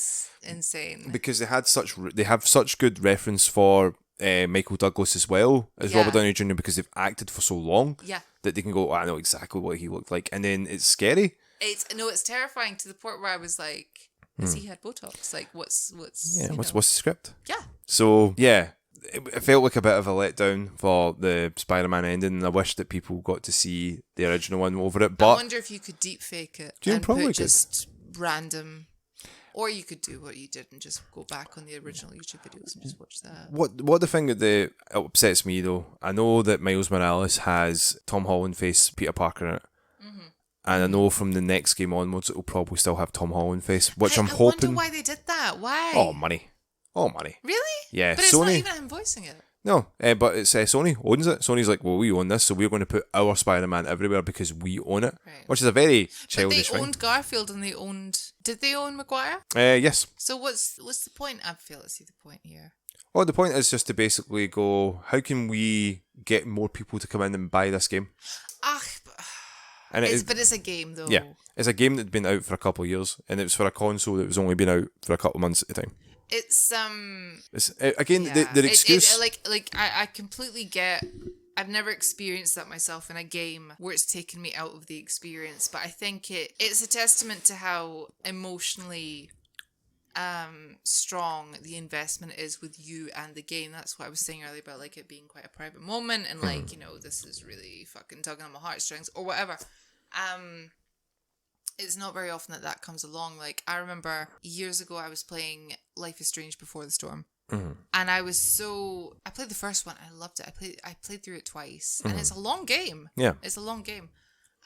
insane. Because they have such good reference for... Michael Douglas as well as Robert Downey Jr. because they've acted for so long that they can go, I know exactly what he looked like, and then it's scary. It's terrifying to the point where I was like, has he had Botox? Like, what's the script? Yeah. So it felt like a bit of a letdown for the Spider-Man ending, and I wish that people got to see the original one over it. But I wonder if you could deep fake it and put just random. Or you could do what you did and just go back on the original YouTube videos and just watch that. What the thing that upsets me though, I know that Miles Morales has Tom Holland face Peter Parker in it. And I know from the next game onwards, it will probably still have Tom Holland face, which I'm hoping. I wonder why they did that. Why? Oh, money. Really? Yeah, but it's not even him voicing it. No, but it's Sony owns it. Sony's like, well, we own this, so we're going to put our Spider-Man everywhere because we own it, which is a very childish thing. They owned Garfield and Did they own Maguire? Yes. So what's the point? I fail to see the point here. Well, the point is just to basically go, how can we get more people to come in and buy this game? But it's a game though. Yeah, it's a game that's been out for a couple of years, and it was for a console that was only been out for a couple of months at a time. It's again the excuse. I completely get. I've never experienced that myself in a game where it's taken me out of the experience, but I think it's a testament to how emotionally strong the investment is with you and the game. That's what I was saying earlier about like it being quite a private moment and like, you know, this is really fucking tugging on my heartstrings or whatever. It's not very often that comes along. Like I remember years ago I was playing Life is Strange Before the Storm. And I played the first one. I loved it. I played through it twice, and it's a long game. Yeah, it's a long game,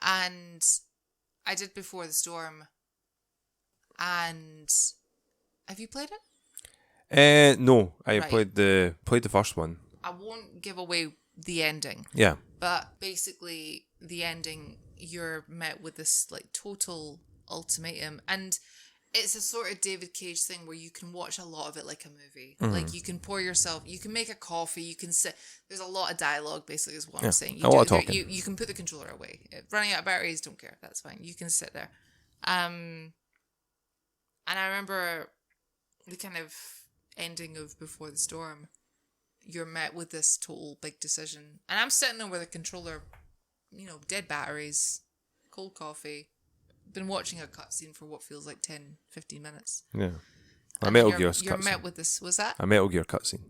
and I did Before the Storm. And have you played it? No, I played the first one. I won't give away the ending. Yeah, but basically, the ending you're met with this like total ultimatum, and it's a sort of David Cage thing where you can watch a lot of it like a movie. Like you can you can make a coffee, you can sit. There's a lot of dialogue, basically, is what I'm saying. A lot of talking. You can put the controller away. Running out of batteries, don't care. That's fine. You can sit there. And I remember the kind of ending of Before the Storm. You're met with this total big decision, and I'm sitting there with a controller, you know, dead batteries, cold coffee. Been watching a cutscene for what feels like 10-15 minutes. Yeah. A Metal Gear cutscene. You're met with this, was that? A Metal Gear cutscene.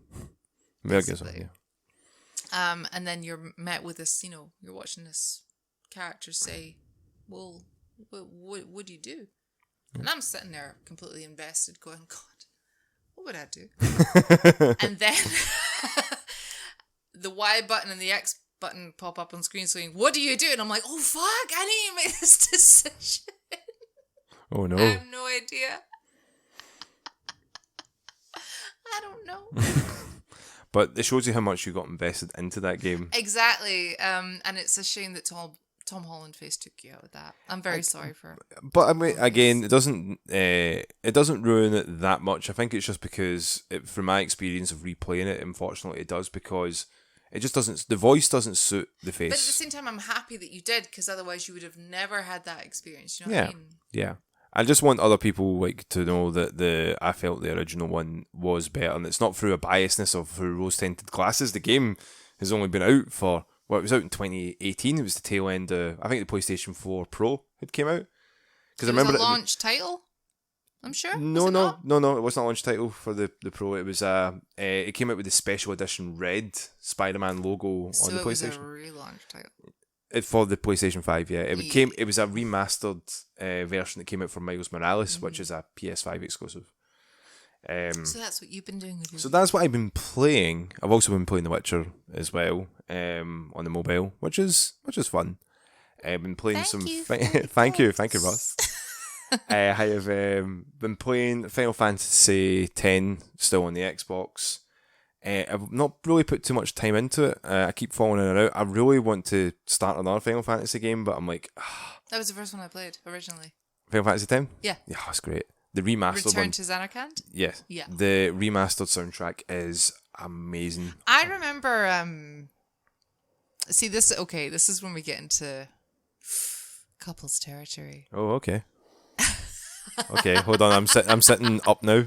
Metal Gear, yeah. And then you're met with this, you know, you're watching this character say, well, what do you do? And I'm sitting there completely invested going, God, what would I do? And then the Y button and the X button pop up on screen saying, what do you do? And I'm like, oh fuck, I need to make this decision. Oh no. I have no idea. I don't know. But it shows you how much you got invested into that game. Exactly. And it's a shame that Tom Holland face took you out of that. I'm very sorry for it. But I mean, again, it doesn't ruin it that much. I think it's just because, from my experience of replaying it, unfortunately, it does, because it just doesn't. The voice doesn't suit the face. But at the same time, I'm happy that you did, because otherwise you would have never had that experience. You know what I mean? Yeah. I just want other people like to know that I felt the original one was better, and it's not through a biasness of through rose-tinted glasses. The game has only been out for. Well, it was out in 2018. It was the tail end of, I think the PlayStation 4 Pro had came out. Because I remember it was a launch title, I'm sure. No, it wasn't a launch title for the Pro. It was it came out with the special edition red Spider-Man logo on the PlayStation. So it was a relaunch title. For the PlayStation 5, yeah. It was a remastered version that came out for Miles Morales, which is a PS5 exclusive. So that's what you've been doing with your that's what I've been playing. I've also been playing The Witcher as well, on the mobile, which is fun. I've been playing thank you, Ross. I have been playing Final Fantasy X still on the Xbox. I've not really put too much time into it. I keep falling in and out. I really want to start another Final Fantasy game, but I'm like, That was the first one I played originally. Final Fantasy X? Yeah. Yeah, that's great. The remastered Return to Xanarkand? Yes. Yeah. The remastered soundtrack is amazing. I remember, this is when we get into couples territory. Oh, okay. Okay, hold on. I'm sitting up now.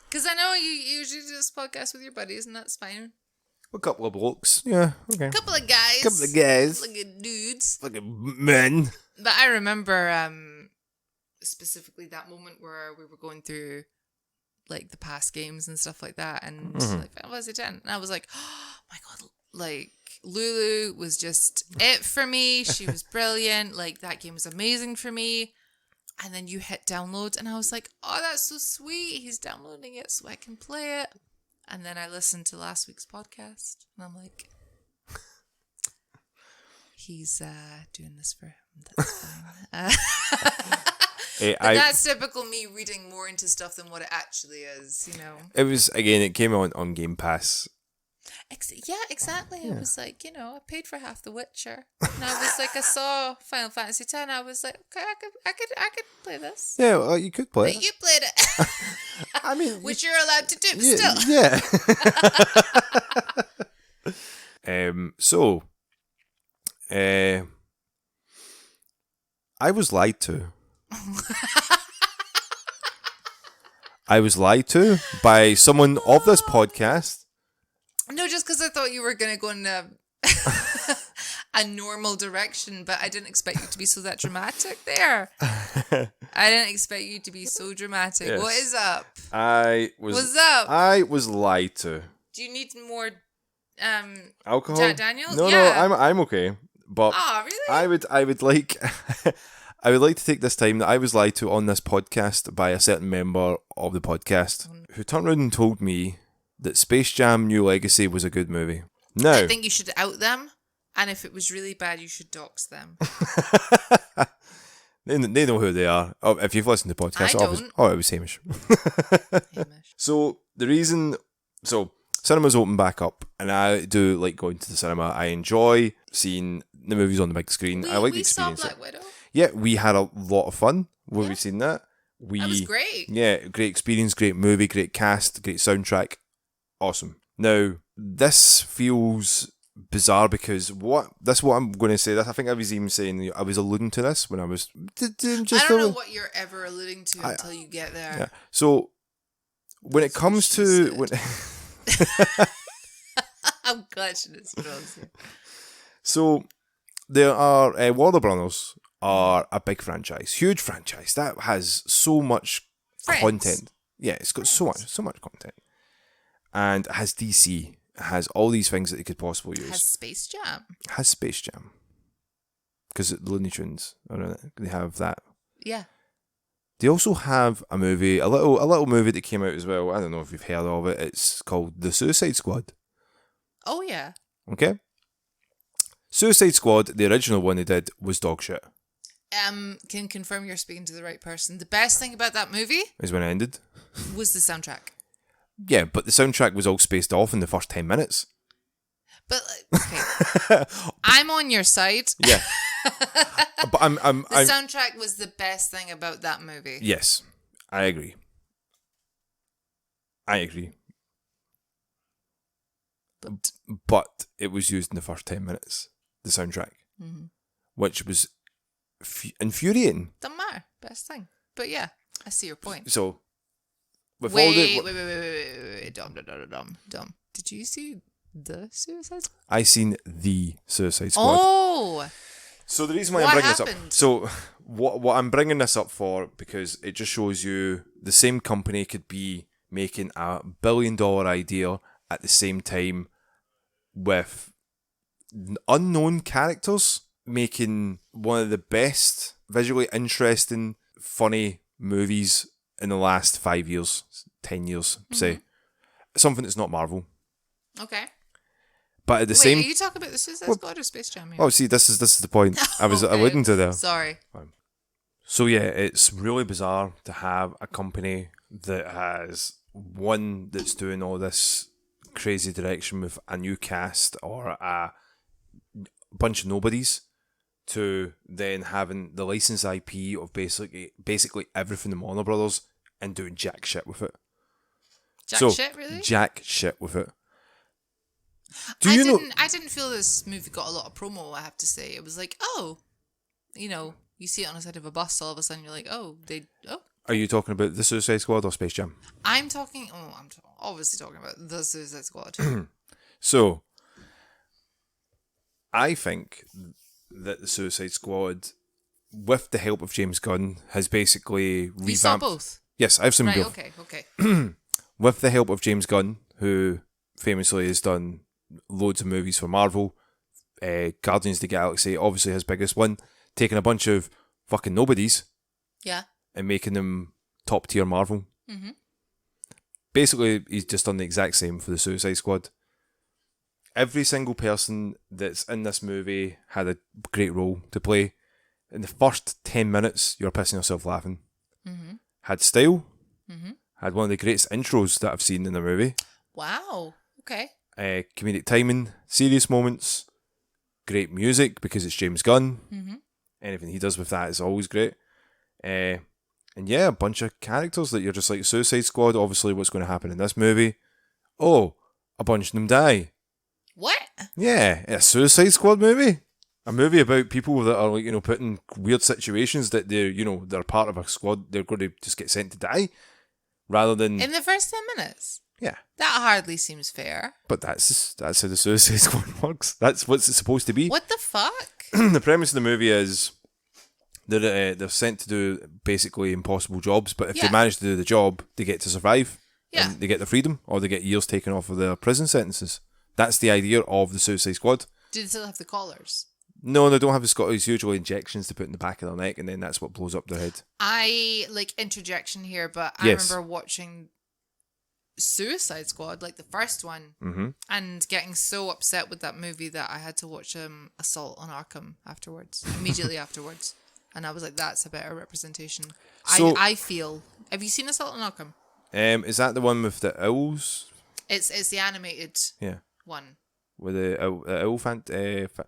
Because I know you usually do this podcast with your buddies, and that's fine. A couple of blokes. Yeah, okay. Couple of guys. Like dudes. Like men. But I remember specifically that moment where we were going through like the past games and stuff like that, and like Final Fantasy X, and I was like, oh my god, like Lulu was just it for me. She was brilliant. Like that game was amazing for me. And then you hit download, and I was like, oh, that's so sweet. He's downloading it so I can play it. And then I listened to last week's podcast, and I'm like, he's doing this for him. That's fine. But that's typical me reading more into stuff than what it actually is, you know. It was, again, it came on Game Pass. Yeah, exactly. Yeah. It was like, you know, I paid for half The Witcher, and I was like, I saw Final Fantasy X. I was like, okay, I could play this. Yeah, well, you could play it. You played it. I mean, which you're allowed to do, still. Yeah. So, I was lied to. I was lied to by someone of this podcast. No, just because I thought you were going to go in a normal direction, but I didn't expect you to be that dramatic there. I didn't expect you to be so dramatic. Yes. What is up? What's up? I was lied to. Do you need more alcohol? Jack Daniels? No, I'm okay. But really? I would like I would like to take this time that I was lied to on this podcast by a certain member of the podcast who turned around and told me that Space Jam New Legacy was a good movie. Now, I think you should out them, and if it was really bad, you should dox them. They know who they are. Oh, if you've listened to the podcast, it was Hamish. Hamish. So the reason, cinema's open back up, and I do like going to the cinema. I enjoy seeing the movies on the big screen. I like the experience. We saw Black Widow. Yeah, we had a lot of fun when we seen that. That was great. Yeah, great experience, great movie, great cast, great soundtrack. Awesome. Now, this feels bizarre because what I'm going to say, I think I was even saying, I was alluding to this when I was just... I don't know what you're ever alluding to until you get there. Yeah. So, when it comes to... I'm clutching it straws here. So, there are... Warner Brothers are a big franchise, huge franchise that has so much content. Yeah, it's got so much content. And it has DC. It has all these things that they could possibly use. It has Space Jam. Because Looney Tunes, they have that. Yeah. They also have a movie, a little movie that came out as well. I don't know if you've heard of it. It's called The Suicide Squad. Oh, yeah. Okay. Suicide Squad, the original one they did, was dog shit. Can confirm you're speaking to the right person. The best thing about that movie is when it ended. Was the soundtrack. Yeah, but the soundtrack was all spaced off in the first 10 minutes. But okay, I'm on your side. Yeah, but the soundtrack was the best thing about that movie. Yes, I agree. But it was used in the first 10 minutes. The soundtrack, which was infuriating. Doesn't matter. Best thing. But yeah, I see your point. So, wait. Dom. Did you see the Suicide Squad? I seen the Suicide Squad. Oh! So the reason why I'm bringing this up... So, what I'm bringing this up for, because it just shows you the same company could be making a $1 billion idea at the same time with unknown characters, making one of the best, visually interesting, funny movies in the last 5 years, 10 years, say. Something that's not Marvel. Okay. But at the same... are you talking about the Suicide Squad or Space Jam here? Oh, see, this is the point I was alluding to there. Sorry. So yeah, it's really bizarre to have a company that has one that's doing all this crazy direction with a new cast or a bunch of nobodies, to then having the licensed IP of basically everything the Warner Brothers and doing jack shit with it. Jack shit with it. I didn't feel this movie got a lot of promo, I have to say. It was like, you see it on the side of a bus, all of a sudden you're like, Are you talking about the Suicide Squad or Space Jam? I'm obviously talking about the Suicide Squad. So, I think that the Suicide Squad, with the help of James Gunn, has basically revamped... You saw both? Yes, I've seen both. Okay. With the help of James Gunn, who famously has done loads of movies for Marvel, Guardians of the Galaxy, obviously his biggest one, taking a bunch of fucking nobodies Yeah. and making them top tier Marvel. Mm-hmm. Basically, he's just done the exact same for the Suicide Squad. Every single person that's in this movie had a great role to play. In the first 10 minutes, you're pissing yourself laughing. Mm-hmm. Had style. Mm-hmm. Had one of the greatest intros that I've seen in a movie. Wow. Okay. Comedic timing, serious moments, great music because it's James Gunn. Mm-hmm. Anything he does with that is always great. And yeah, a bunch of characters that you're just like, Suicide Squad, obviously what's going to happen in this movie? Oh, a bunch of them die. What? Yeah, a Suicide Squad movie? A movie about people that are like, put in weird situations that they're part of a squad, they're going to just get sent to die. Rather than... In the first 10 minutes? Yeah. That hardly seems fair. But that's how the Suicide Squad works. That's what it's supposed to be. What the fuck? The premise of the movie is they're sent to do basically impossible jobs, but if they manage to do the job, they get to survive. Yeah. And they get their freedom, or they get years taken off of their prison sentences. That's the idea of the Suicide Squad. Do they still have the collars? No, they don't have the Scottish. Usually injections to put in the back of their neck, and then that's what blows up their head. I like interjection here, but I remember watching Suicide Squad, like the first one, and getting so upset with that movie that I had to watch Assault on Arkham immediately afterwards. And I was like, that's a better representation. So, I feel. Have you seen Assault on Arkham? Is that the one with the owls? It's the animated one. With the owl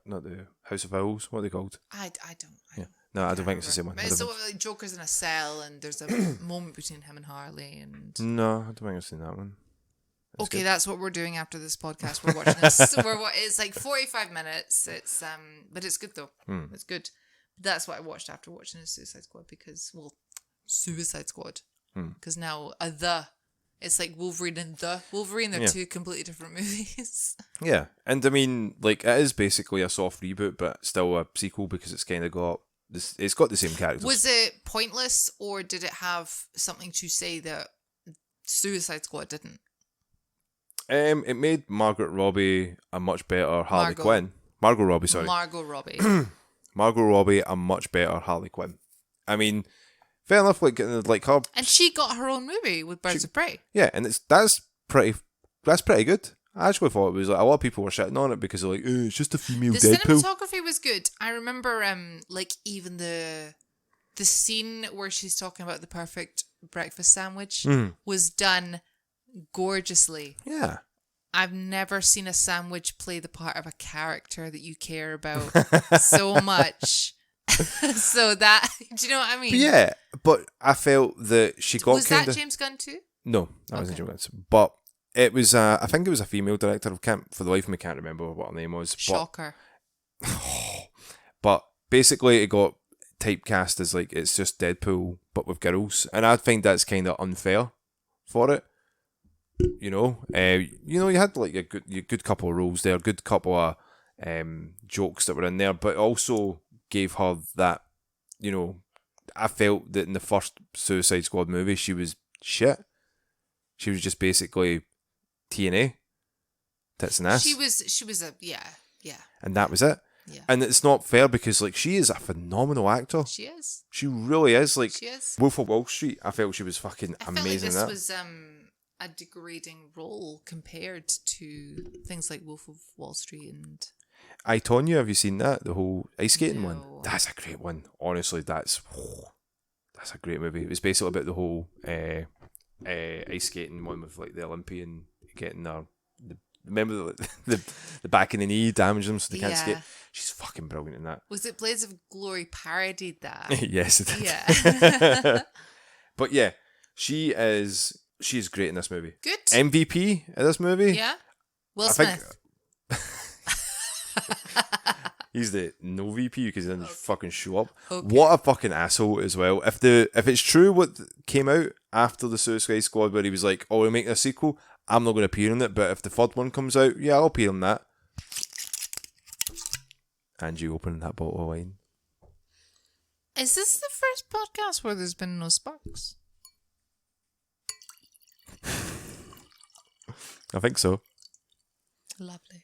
not the House of Owls. What are they called? I don't. No, I don't think it's the same one. It's so like Joker's in a cell, and there's a moment between him and Harley, and no, I don't think I've seen that one. Okay, that's what we're doing after this podcast. We're watching this. It's like 45 minutes. It's but it's good though. It's good. That's what I watched after watching the Suicide Squad Suicide Squad. Because now it's like Wolverine and the Wolverine. They're two completely different movies. Yeah, and I mean, like, it is basically a soft reboot, but still a sequel because it's kind of got this. It's got the same characters. Was it pointless, or did it have something to say that Suicide Squad didn't? It made Margot Robbie a much better Harley Quinn. Margot Robbie, sorry. Margot Robbie. Margot Robbie a much better Harley Quinn. I mean, fair enough, like her. And she got her own movie with Birds of Prey. Yeah, and that's pretty good. I actually thought it was like a lot of people were shitting on it because they're like, it's just a female Deadpool. The cinematography was good. I remember, like even the scene where she's talking about the perfect breakfast sandwich was done gorgeusly. Yeah. I've never seen a sandwich play the part of a character that you care about so much. So that, do you know what I mean? Yeah, but I felt that she got Was that James Gunn too? No, that wasn't James Gunn. But it was, I think it was a female director. For the life of me, can't remember what her name was. Shocker. But basically, it got typecast as like it's just Deadpool, but with girls, and I think that's kind of unfair for it. You had like a good couple of roles there, good couple of jokes that were in there, but also gave her that. I felt that in the first Suicide Squad movie, she was shit. She was just basically TNA, tits and ass. She was a yeah, and that was it. Yeah. And it's not fair because like she is a phenomenal actor. She is. She really is. Like she is. Wolf of Wall Street, I felt she was fucking amazing. This was a degrading role compared to things like Wolf of Wall Street and I, Tonya, have you seen that? The whole ice skating one? No. That's a great one. Honestly, that's a great movie. It was basically about the whole ice skating one with like the Olympian getting remember the back in the knee damaged them so they can't skate. She's fucking brilliant in that. Was it Blades of Glory parodied that? Yes, it did. Yeah. But yeah, she's great in this movie. Good. MVP in this movie? Yeah. Will Smith. He's the no VP because he didn't fucking show up. Okay. What a fucking asshole as well. If it's true what came out after the Suicide Squad where he was like, oh, we're making a sequel, I'm not going to appear in it, but if the third one comes out, yeah, I'll appear in that. And you open that bottle of wine. Is this the first podcast where there's been no sparks? I think so. Lovely.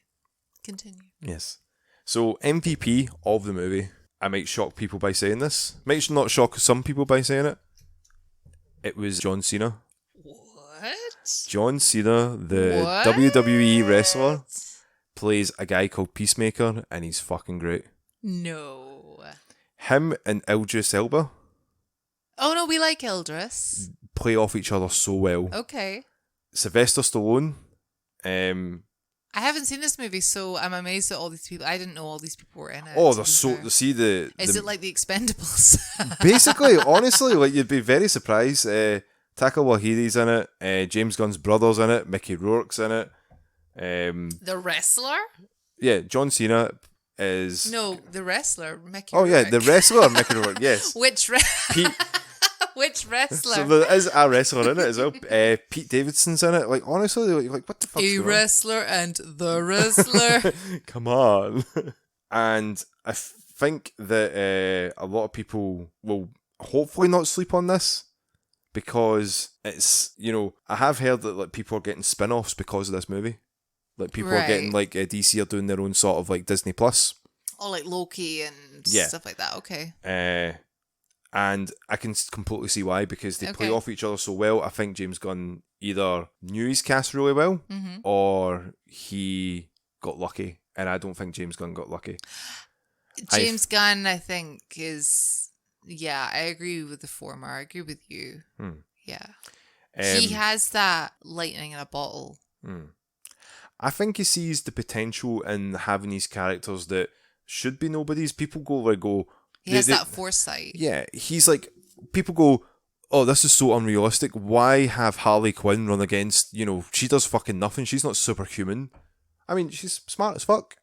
Continue. Yes. So MVP of the movie, I might shock people by saying this. Might not shock some people by saying it. It was John Cena. What? John Cena, the What? WWE wrestler, plays a guy called Peacemaker, and he's fucking great. No. Him and Idris Elba Oh no, we like Idris. play off each other so well. Okay. Sylvester Stallone, I haven't seen this movie, so I'm amazed at all these people. I didn't know all these people were in it. oh, they're so. See the. Is it like The Expendables? Basically, honestly, like you'd be very surprised. Taika Waititi's in it. James Gunn's brother's in it. Mickey Rourke's in it. The wrestler? Yeah, John Cena is. No, the wrestler, Mickey Oh yeah, Rourke. the wrestler Mickey Rourke. Yes. Which Pete. Which wrestler? So there is a wrestler in it as well. Pete Davidson's in it. Like honestly, like what the fuck? A wrestler and the wrestler. Come on. And I think that a lot of people will hopefully not sleep on this because it's, you know, I have heard that like people are getting spin-offs because of this movie. Like people are getting like DC are doing their own sort of like Disney Plus. Oh, like Loki and Yeah. stuff like that. Okay. And I can completely see why, because they play Okay. off each other so well. I think James Gunn either knew his cast really well or he got lucky. And I don't think James Gunn got lucky. James Gunn, I think, is... Yeah, I agree with the former. I agree with you. Yeah. He has that lightning in a bottle. I think he sees the potential in having these characters that should be nobodies. People go... He has that foresight. Yeah, he's like... People go, oh, this is so unrealistic. Why have Harley Quinn run against... You know, she does fucking nothing. She's not superhuman. I mean, she's smart as fuck.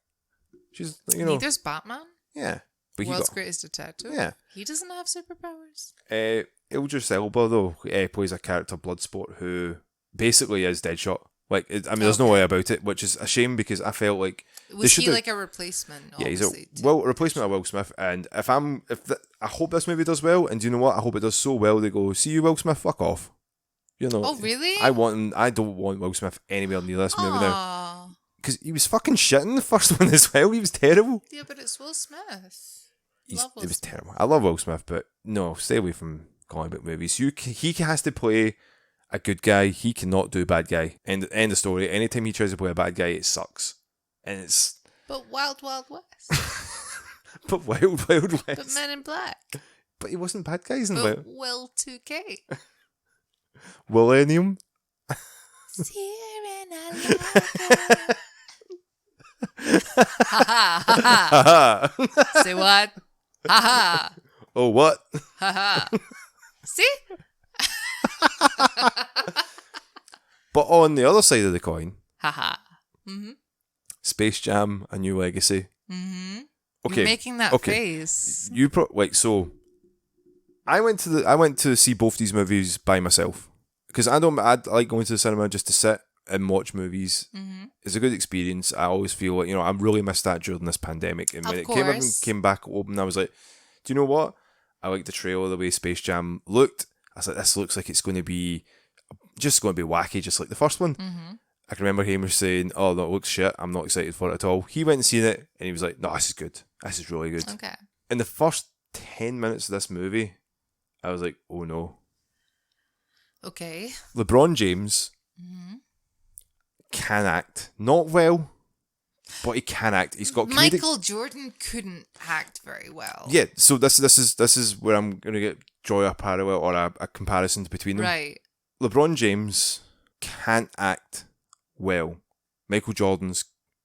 She's, you know... Neither's Batman. Yeah. But World's greatest detective. Yeah. He doesn't have superpowers. Idris Elba, though, plays a character, Bloodsport, who basically is Deadshot. Like, I mean, there's no way about it, which is a shame because I felt like... Was he like a replacement? Yeah, he's a replacement of Will Smith. And I hope this movie does well, and do you know what? I hope it does so well they go, see you, Will Smith, fuck off. You know. Oh, really? I don't want Will Smith anywhere near this movie now. Because he was fucking shit in the first one as well. He was terrible. Yeah, but it's Will Smith. It was terrible. I love Will Smith, but no, stay away from comic book movies. He has to play a good guy. He cannot do a bad guy. End of story. Anytime he tries to play a bad guy, it sucks. And it's... But Wild Wild West. But Wild Wild West. But Men in Black. But he wasn't bad guys in But Will 2K. Millennium. Ha ha. Say what? Ha ha. Oh, what? Ha ha. See? But on the other side of the coin, Ha ha. Space Jam: A New Legacy. Okay, You're making that face. So I went to see both these movies by myself because I like going to the cinema just to sit and watch movies. It's a good experience. I always feel like, you know, I really missed that during this pandemic, and when it came back open, I was like, do you know what? I like the trailer, the way Space Jam looked. I was like, this looks like it's going to be wacky, just like the first one. I can remember Hamish saying, oh, that looks shit, I'm not excited for it at all. He went and seen it, and he was like, no, this is good. This is really good. Okay. In the first 10 minutes of this movie, I was like, oh no. Okay. LeBron James can act. Not well, but he can act. He's got comedic... Michael Jordan couldn't act very well. Yeah, so this is where I'm going to draw a parallel or a comparison between them. Right. LeBron James can't act well. Michael Jordan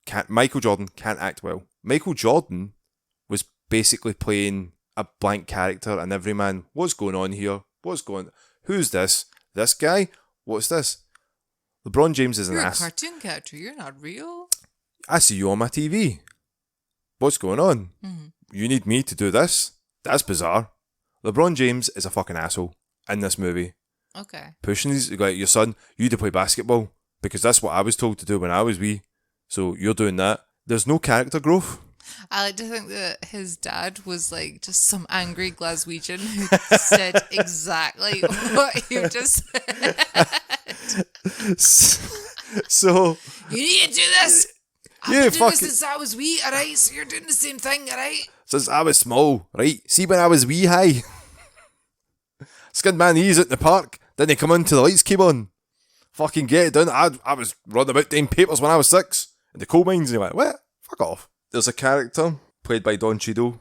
can't act well. Michael Jordan was basically playing a blank character, and every man, what's going on here? Who's this? This guy? What's this? LeBron James is an You're ass. a cartoon character. You're not real. I see you on my TV. What's going on? You need me to do this? That's bizarre. LeBron James is a fucking asshole in this movie. Okay. Pushing his, like, your son, you to play basketball because that's what I was told to do when I was wee. So you're doing that. There's no character growth. I like to think that his dad was like just some angry Glaswegian who said exactly what you just said. So you need to do this. I've been doing this since I was wee, alright? So you're doing the same thing, alright? since I was small, right? See when I was wee high. Skinned my knees at the park, then they come in till the lights came on. Fucking get it done. I was running about doing papers when I was 6 in the coal mines. And he went, what? Fuck off. There's a character played by Don Cheadle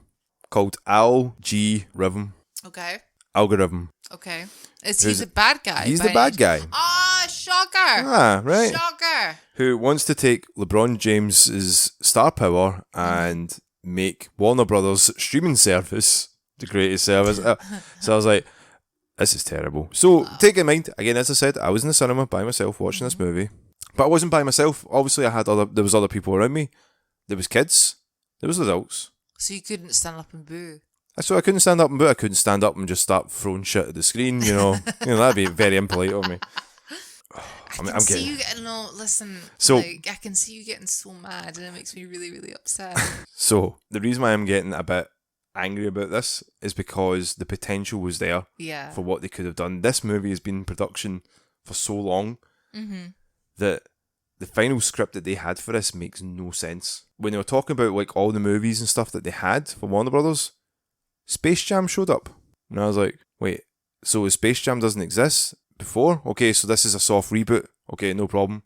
called Al G. Rhythm. Okay. Algorithm. Okay. Is he the bad guy? He's the bad guy. Ah, shocker. Ah, right. Shocker. Who wants to take LeBron James's star power and make Warner Brothers streaming service the greatest service. So I was like, this is terrible. So take in mind, again, as I said, I was in the cinema by myself watching this movie. But I wasn't by myself. Obviously, there was other people around me. There was kids. There was adults. So you couldn't stand up and boo? So I couldn't stand up and boo. I couldn't stand up and just start throwing shit at the screen, you know. That'd be very impolite of me. I can see you getting, no, listen, so, like, I can see you getting so mad and it makes me really, really upset. So, the reason why I'm getting a bit angry about this is because the potential was there for what they could have done. This movie has been in production for so long that the final script that they had for this makes no sense. When they were talking about like all the movies and stuff that they had for Warner Brothers, Space Jam showed up. And I was like, wait, so Space Jam doesn't exist before? Okay, so this is a soft reboot. Okay, no problem.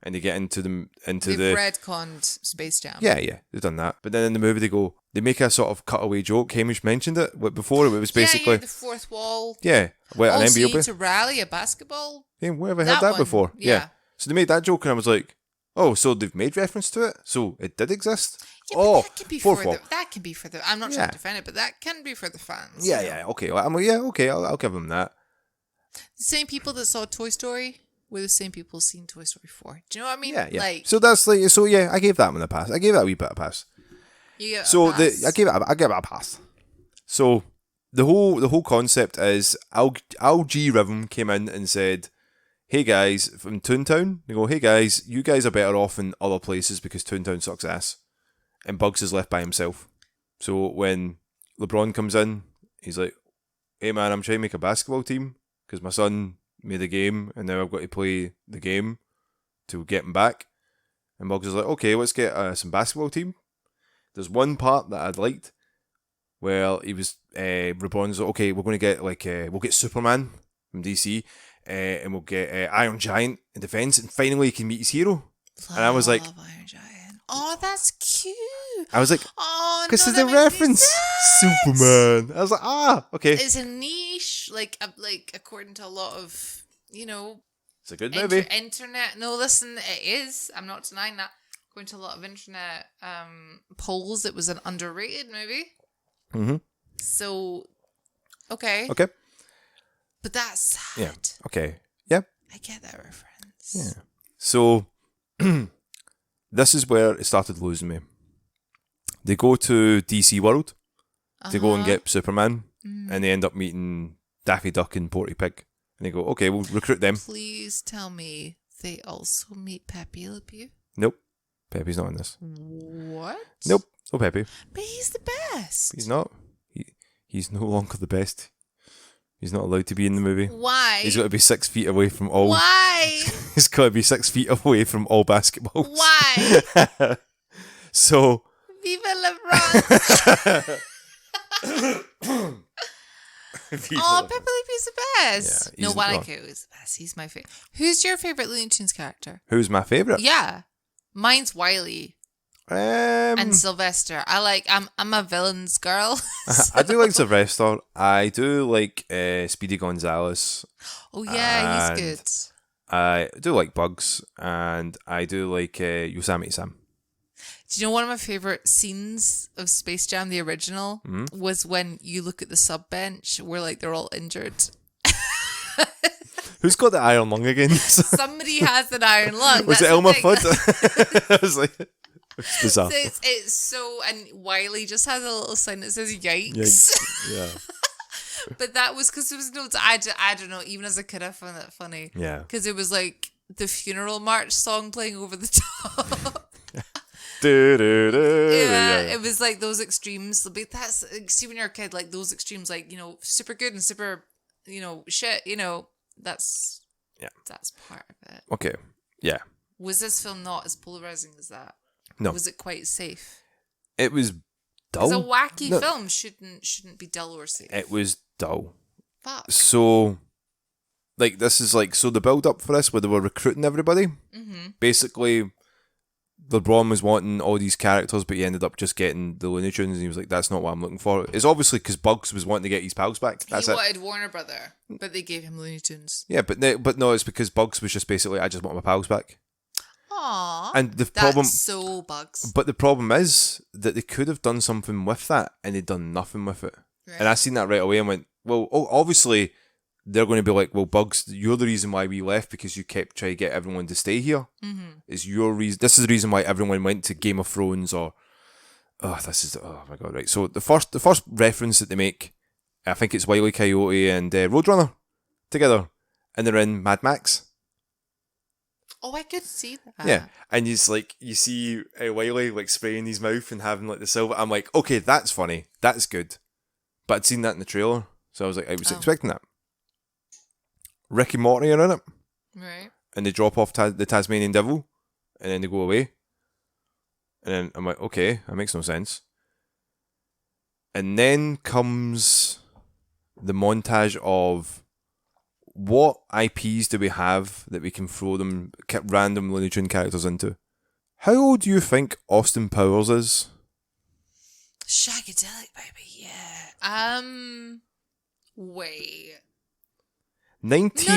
And they get they've retconned Space Jam. Yeah, they've done that. But then in the movie they make a sort of cutaway joke. Hamish mentioned it before. It was basically the fourth wall. Yeah, well, also, an NBA you need to rally a basketball. Yeah, where have I heard that before? Yeah. So they made that joke, and I was like, oh, so they've made reference to it. So it did exist. Yeah, but that can be for the. That can be for the. I'm not trying to defend it, but that can be for the fans. Yeah. Okay. Okay. I'll give them that. The same people that saw Toy Story were the same people seen Toy Story 4. Do you know what I mean? Yeah. Like, so that's like, so yeah, I gave that one a pass. I gave that a wee bit of a pass. You get so a pass. I give it a pass. So the whole concept is Al G. Rhythm came in and said, hey guys, from Toontown, they go, hey guys, you guys are better off in other places because Toontown sucks ass. And Bugs is left by himself. So when LeBron comes in, he's like, hey man, I'm trying to make a basketball team because my son made a game and now I've got to play the game to get him back. And Bugs is like, okay, let's get some basketball team. There's one part that I'd liked where he was, LeBron's like, okay, we're going to get we'll get Superman from DC and we'll get Iron Giant in defense, and finally he can meet his hero. And I was like, Iron Giant. Oh, that's cute. I was like, oh, because of the reference, Superman. I was like, okay. It's a niche, like according to a lot of, it's a good movie. Internet. No, listen, it is. I'm not denying that. According to a lot of internet polls, it was an underrated movie. Mm-hmm. So, okay. Okay. But that's sad. Yeah. Okay. Yeah. I get that reference. Yeah. So, this is where it started losing me. They go to DC World to go and get Superman, and they end up meeting Daffy Duck and Porky Pig. And they go, okay, we'll recruit them. Please tell me they also meet Pepe Le Pew. Nope. Pepe's not in this. What? Nope. No Pepe. But he's the best. He's not. He's no longer the best. He's not allowed to be in the movie. Why? He's got to be 6 feet away from all. Why? He's got to be 6 feet away from all basketballs. Why? So. Viva LeBron. Oh, Pepe Le Pew's the best. Yeah, no, Wallachoo is the best. He's my favorite. Who's your favorite Looney Tunes character? Who's my favorite? Yeah, mine's Wiley. And Sylvester. I'm a villains girl. I do like Sylvester. I do like Speedy Gonzales. Oh yeah, he's good. I do like Bugs, and I do like Yosemite Sam. Do you know one of my favorite scenes of Space Jam, the original, was when you look at the sub bench where they're all injured. Who's got the iron lung again? Somebody has an iron lung. Was it Elmer Fudd? I was like, it's bizarre. It's so, and Wiley just has a little sign that says "Yikes." Yeah. But that was because there was no. I don't know. Even as a kid, I found that funny. Yeah. Because it was like the funeral march song playing over the top. Yeah, it was like those extremes. But that's, see, when you're a kid, like those extremes, like, super good and super, shit. That's part of it. Okay. Yeah. Was this film not as polarizing as that? No. Was it quite safe? It was Because dull. a wacky film shouldn't be dull or safe. It was dull. Fuck. So, like, this is like, so the build up for this, where they were recruiting everybody, basically, LeBron was wanting all these characters, but he ended up just getting the Looney Tunes, and he was like, that's not what I'm looking for. It's obviously because Bugs was wanting to get his pals back. That's he it. wanted Warner Brother, but they gave him Looney Tunes. Yeah, but no, it's because Bugs was just basically, I just want my pals back. Aww. And the problem, that's so Bugs. but the problem is that they could have done something with that, and they'd done nothing with it. Right. And I seen that right away and went, well, obviously they're going to be like, well, Bugs, you're the reason why we left, because you kept trying to get everyone to stay here. It's your reason. This is the reason why everyone went to Game of Thrones, or oh my god, right. So the first reference that they make, I think it's Wile E. Coyote and Roadrunner together, and they're in Mad Max. Oh, I could see that. Yeah, and you see Wiley like spraying his mouth and having like the silver. I'm like, okay, that's funny, that's good, but I'd seen that in the trailer, so I was like, I was expecting that. Rick and Morty are in it, Right. and they drop off the Tasmanian Devil, and then they go away, and then I'm like, okay, that makes no sense. And then comes the montage of what IPs do we have that we can throw them random Looney Tune characters into. How old do you think Austin Powers is? Shagadelic, baby, yeah. Wait. 19...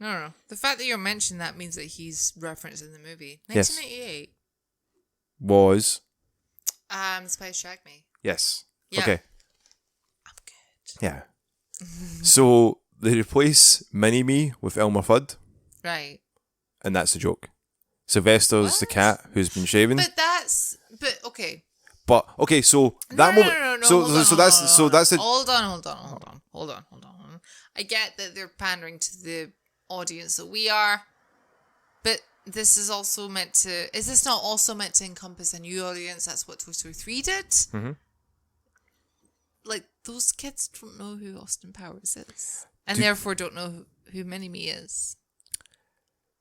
No. The fact that you're mentioning that means that he's referenced in the movie. Yes. 1988. Was... Spice Shagged Me. Yes. Yeah. Okay. I'm good. Yeah. So they replace Mini-Me with Elmer Fudd, Right. and that's the joke. Sylvester's the cat who's been shaven. But okay. But okay, so that moment. No, hold on. That's the. Hold on. I get that they're pandering to the audience that we are, but this is also meant to. Is this not also meant to encompass a new audience? That's what Toy Story 3 did. Mm-hmm. Like, those kids don't know who Austin Powers is, and therefore don't know who Mini-Me is.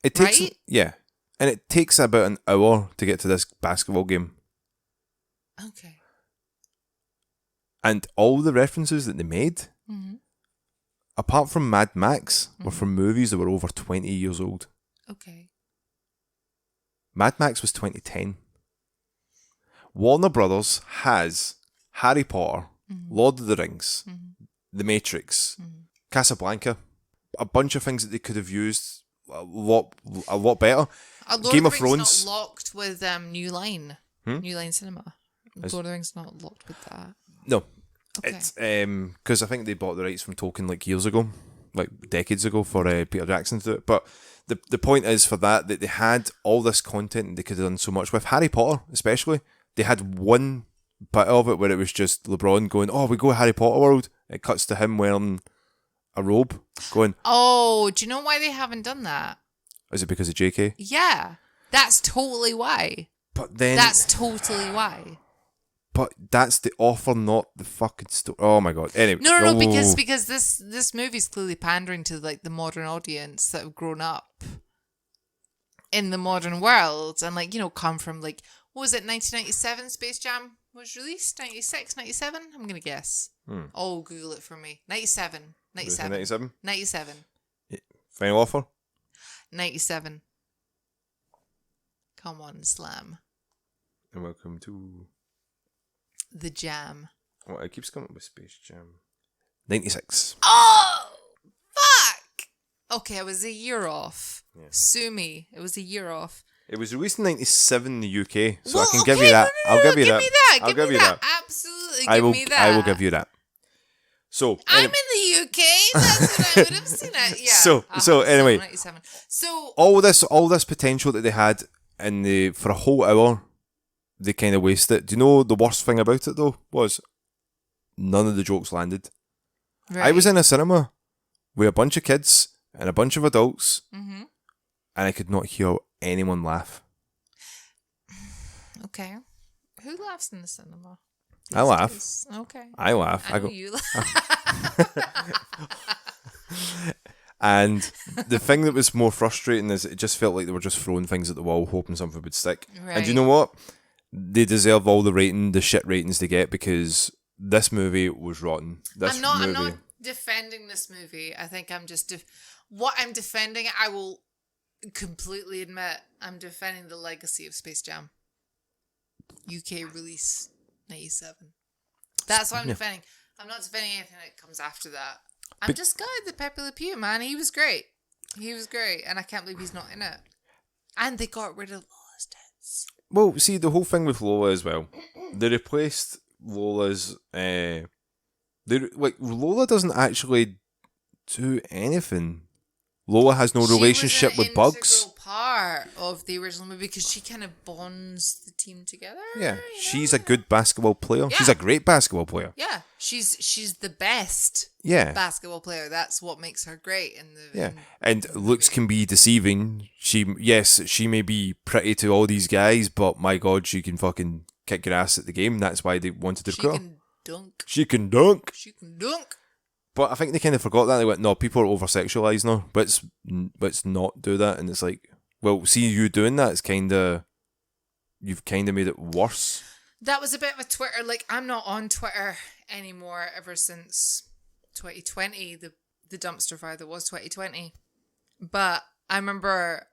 It takes right? Yeah, and it takes about an hour to get to this basketball game. Okay. And all the references that they made, apart from Mad Max, were from movies that were over 20 years old. Okay. Mad Max was 2010. Warner Brothers has Harry Potter, Lord of the Rings, The Matrix, Casablanca, a bunch of things that they could have used a lot better. Game of Thrones not locked with New Line. New Line Cinema. Lord of the Rings not locked with that. No. Okay. It's because I think they bought the rights from Tolkien like years ago, like decades ago, for Peter Jackson to do it. But the point is for that they had all this content and they could have done so much with Harry Potter, especially. They had one bit of it where it was just LeBron going, "Oh, we go Harry Potter world." It cuts to him wearing a robe, going, "Oh, do you know why they haven't done that?" Is it because of JK? Yeah, that's totally why. But then that's totally why. But that's the offer, not the fucking story. Oh my god. Anyway. No, because this movie's clearly pandering to like the modern audience that have grown up in the modern world and like, you know, come from like, what was it, 1997 Space Jam was released? 96, 97? I'm going to guess. Oh, Google it for me. 97. 97? Yeah. Final offer? 97. Come on, Slam. And welcome to... The Jam. Oh, it keeps coming up with Space Jam. 96. Oh, fuck! Okay, I was a year off. Yeah. Sue me. It was a year off. It was released in 97 in the UK, so well, I can give you that. No, I'll give you that. I'll give you that. Absolutely, give me that. I will give you that. So I'm in the UK. That's when I would have seen it. Yeah. So anyway, 97. So all this potential that they had for a whole hour, they kind of wasted it. Do you know the worst thing about it though was none of the jokes landed. Right. I was in a cinema with a bunch of kids and a bunch of adults, and I could not hear anyone laugh. Okay. Who laughs in the cinema? I laugh. Okay. I laugh. I know you laugh. And the thing that was more frustrating is it just felt like they were just throwing things at the wall hoping something would stick. Right. And you know what? they deserve all the shit ratings they get, because this movie was rotten. I'm not defending this movie. I think I'm just what I'm defending. I will completely admit I'm defending the legacy of Space Jam. UK release 97. That's what I'm defending. I'm not defending anything that comes after that. I'm just glad that Pepe Le Pew, man, he was great. He was great, and I can't believe he's not in it. And they got rid of Lola's tits. Well, see, the whole thing with Lola as well. They replaced Lola's. Lola doesn't actually do anything. Lola has no relationship with Bugs. She was an integral part of the original movie because she kind of bonds the team together. Yeah, she's a good basketball player. Yeah. She's a great basketball player. Yeah, she's the best. Basketball player. That's what makes her great. And looks can be deceiving. She may be pretty to all these guys, but my God, she can fucking kick your ass at the game. That's why they wanted to recruit her. She can dunk. But I think they kind of forgot that. They went, no, people are over-sexualising her. Let's not do that. And it's like, well, see you doing that, you've kind of made it worse. That was a bit of a Twitter. Like, I'm not on Twitter anymore ever since 2020, the dumpster fire that was 2020. But I remember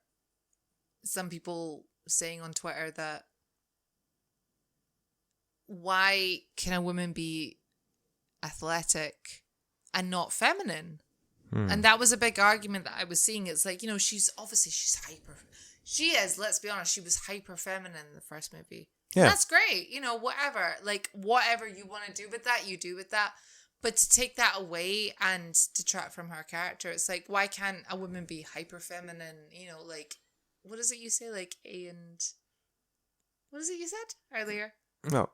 some people saying on Twitter that why can a woman be athletic and not feminine? And that was a big argument that I was seeing. It's like, she's hyper. She is, let's be honest, she was hyper feminine in the first movie. Yeah. That's great. Whatever. Like, whatever you want to do with that, you do with that. But to take that away and detract from her character, it's like, why can't a woman be hyper feminine? Like, what is it you say? Like, what is it you said earlier? No.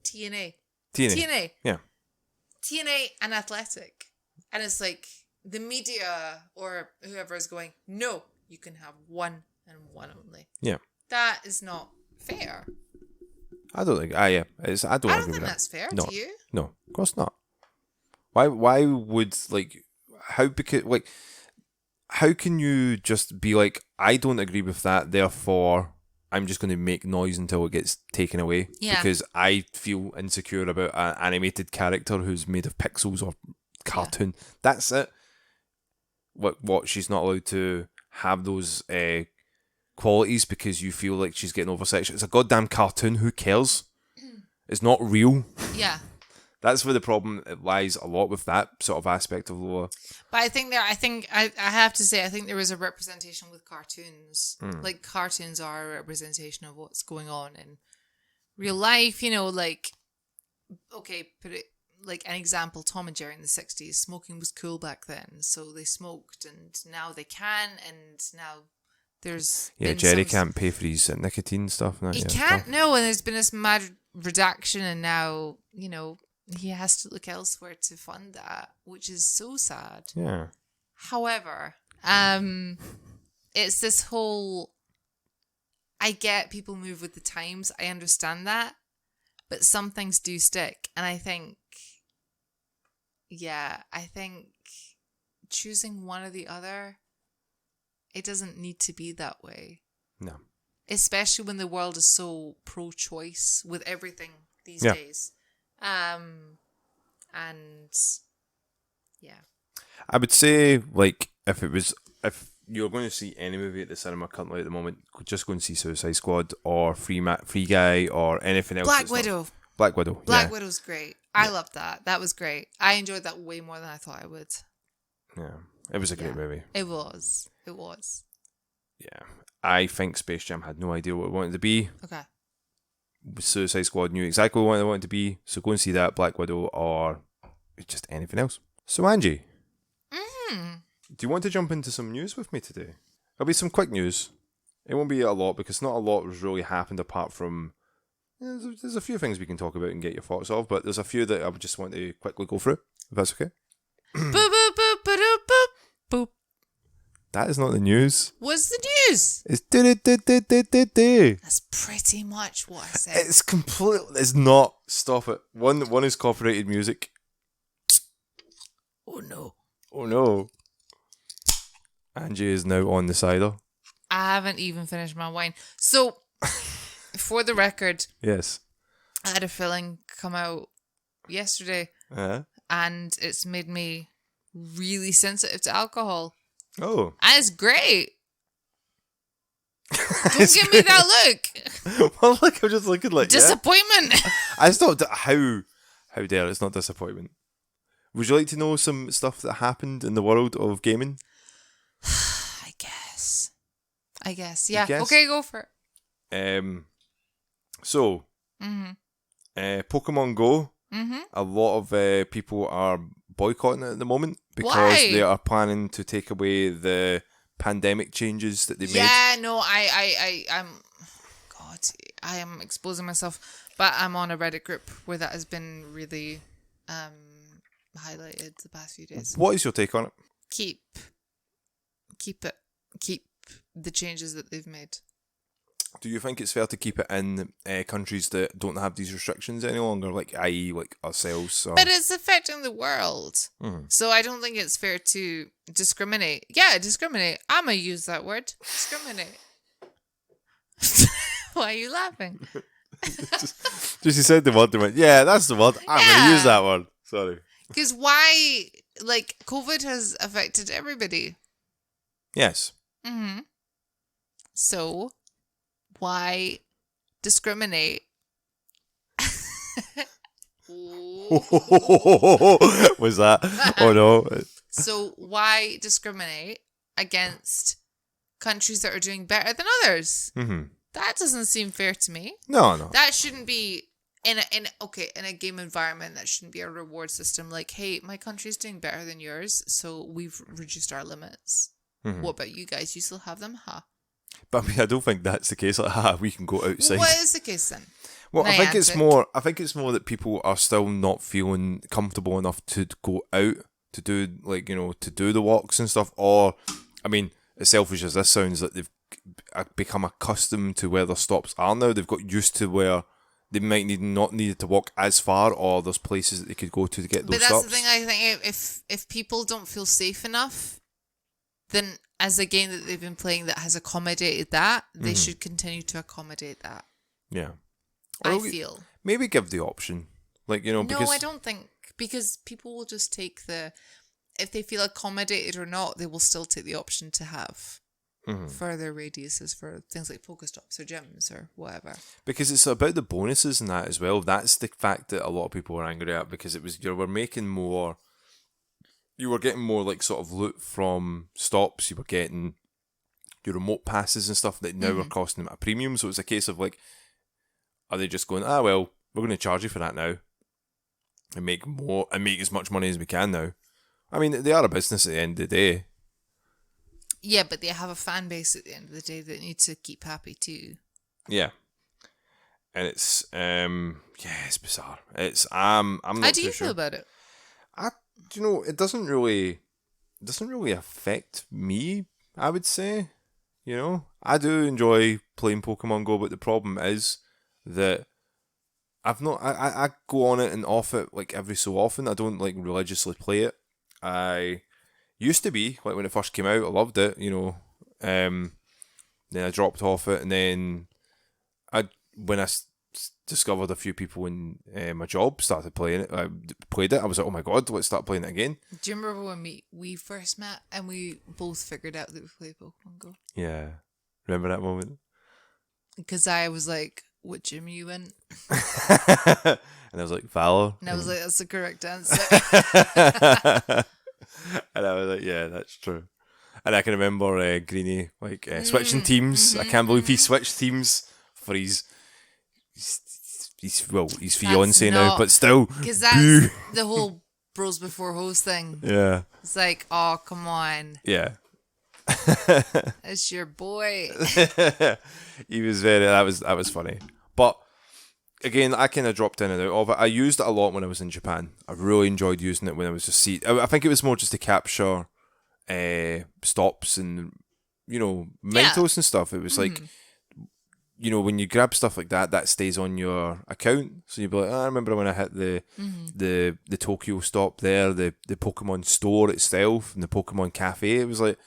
TNA. Yeah. TNA and athletic. And it's like the media or whoever is going, no, you can have one and one only. Yeah. That is not fair. I don't think. I don't think that's fair. No. Do you? No, of course not. Why would how can you just be like, I don't agree with that, therefore I'm just going to make noise until it gets taken away because I feel insecure about an animated character who's made of pixels or cartoon. Yeah. That's it. What she's not allowed to have those qualities because you feel like she's getting over-sexualized. It's a goddamn cartoon. Who cares? It's not real. Yeah. That's where the problem lies a lot with that sort of aspect of Lola. But I have to say, I think there is a representation with cartoons. Like, cartoons are a representation of what's going on in real life. Put it like an example, Tom and Jerry in the 60s. Smoking was cool back then. So they smoked and now they can, and now there's... Yeah, Jerry can't pay for his nicotine stuff now. He can't, no, and there's been this mad reduction, and now, he has to look elsewhere to fund that, which is so sad. Yeah. However, it's this whole... I get people move with the times. I understand that. But some things do stick. And I think choosing one or the other, it doesn't need to be that way. No. Especially when the world is so pro-choice with everything these days. I would say, like, if you're going to see any movie at the cinema currently at the moment, just go and see Suicide Squad or Free Guy or anything else. Black Widow. Black Widow. Black Widow's great. I loved that. That was great. I enjoyed that way more than I thought I would. Yeah, it was a great movie. It was. Yeah, I think Space Jam had no idea what it wanted to be. Okay. Suicide Squad knew exactly what they wanted to be, so go and see that, Black Widow, or just anything else. So Angie, do you want to jump into some news with me today? It'll be some quick news. It won't be a lot because not a lot has really happened apart from... There's a few things we can talk about and get your thoughts of, but there's a few that I would just want to quickly go through, if that's okay. Boop, boop, boop, boop, boop, boop. That is not the news. What's the news? It's do. That's pretty much what I said. It's completely... It's not. Stop it. One is copyrighted music. Oh no. Angie is now on the cider. I haven't even finished my wine. So, for the record, Yes. I had a filling come out yesterday, and it's made me really sensitive to alcohol. Oh. And it's great. Don't give me that look. Well, look, I'm just looking like disappointment. Yeah. I thought how dare it's not disappointment. Would you like to know some stuff that happened in the world of gaming? I guess. Yeah. Guess? Okay, go for it. So, Pokemon Go. A lot of people are boycotting it at the moment because Why? they are planning to take away the pandemic changes that they made. Yeah, no, I'm. God, I am exposing myself, but I'm on a Reddit group where that has been really highlighted the past few days. What is your take on it? Keep the changes that they've made. Do you think it's fair to keep it in countries that don't have these restrictions any longer, like i.e. like ourselves? Or... But it's affecting the world. So I don't think it's fair to discriminate. Yeah, discriminate. I'm going to use that word. Discriminate. Why are you laughing? just you said the word, went, yeah, that's the word. I'm going to use that word. Sorry. Because why, like, COVID has affected everybody. Yes. So... why discriminate? Was that? Oh no. So why discriminate against countries that are doing better than others? That doesn't seem fair to me. No. That shouldn't be in a game environment. That shouldn't be a reward system. Like, hey, my country's doing better than yours, so we've reduced our limits. What about you guys? You still have them, huh? But I mean, I don't think that's the case. Like, we can go outside. What is the case then? Well, I think it's more that people are still not feeling comfortable enough to go out to do to do the walks and stuff. Or, I mean, as selfish as this sounds, that they've become accustomed to where their stops are now. They've got used to where they might not need to walk as far, or there's places that they could go to get those stops. But that's the thing. I think if people don't feel safe enough, then as a game that they've been playing that has accommodated that, they should continue to accommodate that. Yeah. I feel. Maybe give the option. Because... No, I don't think, because people will just take if they feel accommodated or not, they will still take the option to have further radiuses for things like Pokestops or gyms or whatever. Because it's about the bonuses and that as well. That's the fact that a lot of people are angry at, because it was, you were making more... You were getting more like sort of loot from stops. You were getting your remote passes and stuff that now are costing them a premium. So it's a case of like, are they just going, well, we're going to charge you for that now and make more and make as much money as we can now? I mean, they are a business at the end of the day. Yeah, but they have a fan base at the end of the day that need to keep happy too. Yeah. And it's it's bizarre. It's I'm not too sure. How do you feel about it? It doesn't really affect me, I would say. I do enjoy playing Pokemon Go, but the problem is that I go on it and off it like every so often. I don't like religiously play it. I used to be, like when it first came out, I loved it, then I dropped off it, and then when I discovered a few people in my job started playing it. I played it. I was like, oh my god, let's start playing it again. Do you remember when we first met and we both figured out that we played Pokemon Go? Yeah. Remember that moment? Because I was like, what gym are you in? And I was like, Valor. And I was like, that's the correct answer. And I was like, yeah, that's true. And I can remember Greenie switching teams. I can't believe he switched teams for his fiance now, but still. Because that's the whole bros before hoes thing. Yeah. It's like, oh, come on. Yeah. It's your boy. He was that was funny. But again, I kind of dropped in and out of it. I used it a lot when I was in Japan. I really enjoyed using it when I was just I think it was more just to capture stops and Mentos and stuff. It was like, when you grab stuff like that, that stays on your account. So you'd be like, I remember when I hit the Tokyo stop there, the Pokemon store itself and the Pokemon Cafe. It was like,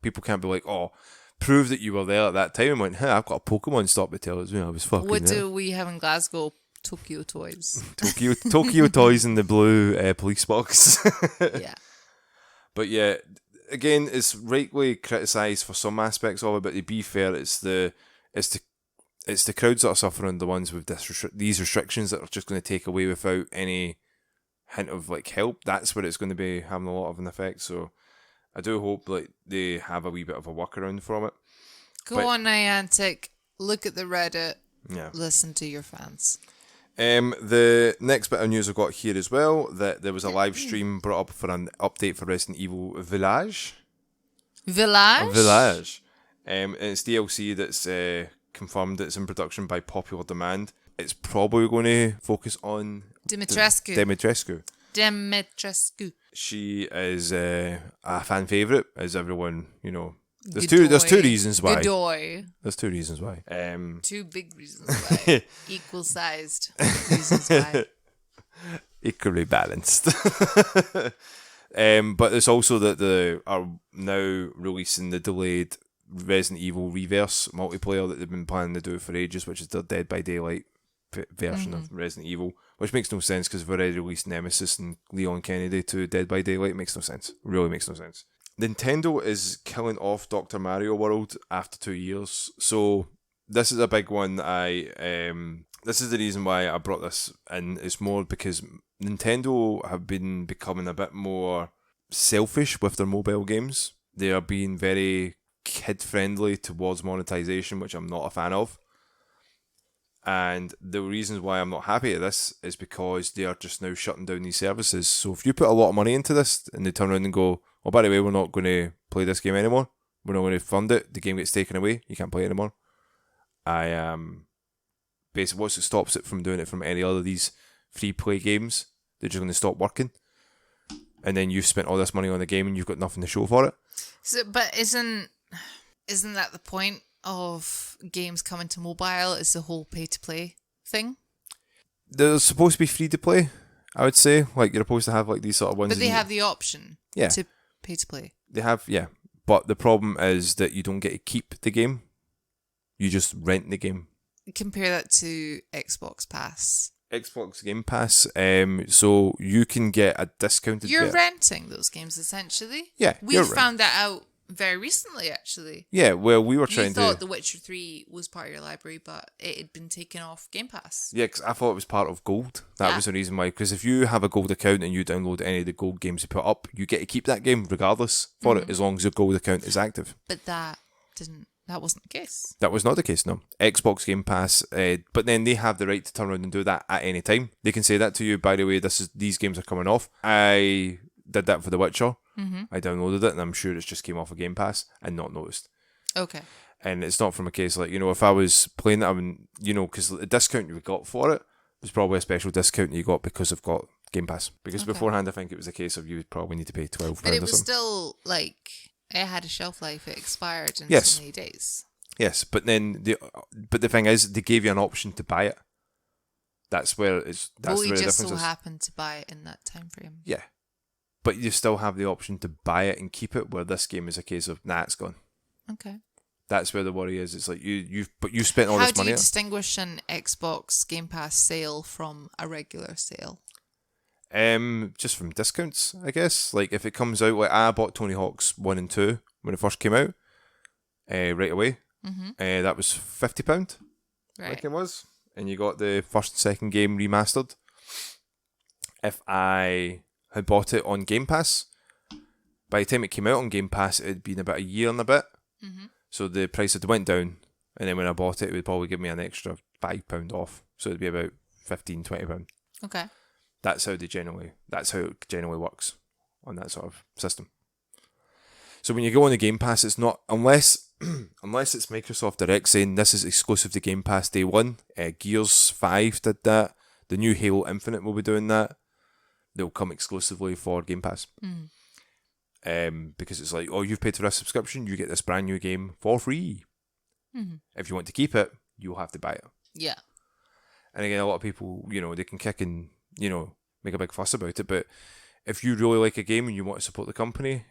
people can't be like, oh, prove that you were there at that time and went, hey, I've got a Pokemon stop to tell us. I was fucking What there. do we have in Glasgow? Tokyo Toys. Tokyo Toys in the blue police box. Yeah. But yeah, again, it's rightly criticised for some aspects of it, but to be fair, it's the crowds that are suffering, the ones with these restrictions that are just going to take away without any hint of like help. That's where it's going to be having a lot of an effect. So I do hope like they have a wee bit of a workaround from it. Go on Niantic, look at the Reddit, Yeah. listen to your fans. The next bit of news I've got here as well, that there was a live stream brought up for an update for Resident Evil Village. Village? And it's DLC that's confirmed that it's in production by popular demand. It's probably going to focus on Dimitrescu. She is a fan favourite, as everyone, you know. There's two reasons why. There's two reasons why. Two big reasons why. Equal sized reasons why. Equally balanced. But it's also that they are now releasing the delayed Resident Evil Reverse multiplayer that they've been planning to do for ages, which is the Dead by Daylight version of Resident Evil, which makes no sense because we've already released Nemesis and Leon Kennedy to Dead by Daylight. It makes no sense. Really makes no sense. Nintendo is killing off Dr. Mario World after 2 years. So this is a big one. This is the reason why I brought this in. It's more because Nintendo have been becoming a bit more selfish with their mobile games. They are being very kid-friendly towards monetization, which I'm not a fan of. And the reasons why I'm not happy at this is because they are just now shutting down these services. So if you put a lot of money into this and they turn around and go, oh, by the way, we're not going to play this game anymore, we're not going to fund it, the game gets taken away, you can't play it anymore. Basically, what stops it from doing it from any other of these free play games? They're just going to stop working. And then you've spent all this money on the game and you've got nothing to show for it. So, but isn't that the point of games coming to mobile? Is the whole pay to play thing? They're supposed to be free to play, I would say. Like, you're supposed to have like these sort of ones. But they have the option to pay to play. They have, yeah. But the problem is that you don't get to keep the game. You just rent the game. Compare that to Xbox Pass. Xbox Game Pass, so you can get a discounted... You're renting those games, essentially. Yeah, we found that out very recently, actually. Yeah, well, we were trying to... You thought The Witcher 3 was part of your library, but it had been taken off Game Pass. Yeah, because I thought it was part of Gold. That was the reason why. Because if you have a Gold account and you download any of the Gold games you put up, you get to keep that game regardless for it, as long as your Gold account is active. But that wasn't the case. That was not the case, no. Xbox Game Pass, but then they have the right to turn around and do that at any time. They can say that to you, by the way, these games are coming off. I did that for The Witcher. Mm-hmm. I downloaded it and I'm sure it's just came off of Game Pass and not noticed. Okay. And it's not from a case like, you know, if I was playing that, I mean, you know, because the discount you got for it was probably a special discount you got because I've got Game Pass. Because beforehand, I think it was a case of you would probably need to pay £12 But it was still like... It had a shelf life. It expired in so many days. Yes, but then the thing is, they gave you an option to buy it. That's where it's. That's where the difference is. We just so happened to buy it in that time frame. Yeah, but you still have the option to buy it and keep it. Where this game is a case of it's gone. Okay. That's where the worry is. It's like you spent all this money. How do you distinguish an Xbox Game Pass sale from a regular sale? Just from discounts, I guess. Like if it comes out, like I bought Tony Hawk's 1 and 2 when it first came out, right away. Mm-hmm. That was £50, right. Like it was, and you got the first and second game remastered. If I had bought it on Game Pass, by the time it came out on Game Pass, it had been about a year and a bit. Mm-hmm. So the price had went down, and then when I bought it would probably give me an extra £5 off. So it'd be about £15-20. Okay. That's how it generally works on that sort of system. So when you go on the Game Pass, it's not unless it's Microsoft Direct saying this is exclusive to Game Pass day one. Gears 5 did that. The new Halo Infinite will be doing that. They'll come exclusively for Game Pass. Because it's like, oh, you've paid for a subscription, you get this brand new game for free. Mm-hmm. If you want to keep it, you'll have to buy it. Yeah. And again, a lot of people, you know, they can kick and, you know, make a big fuss about it. But if you really like a game and you want to support the company,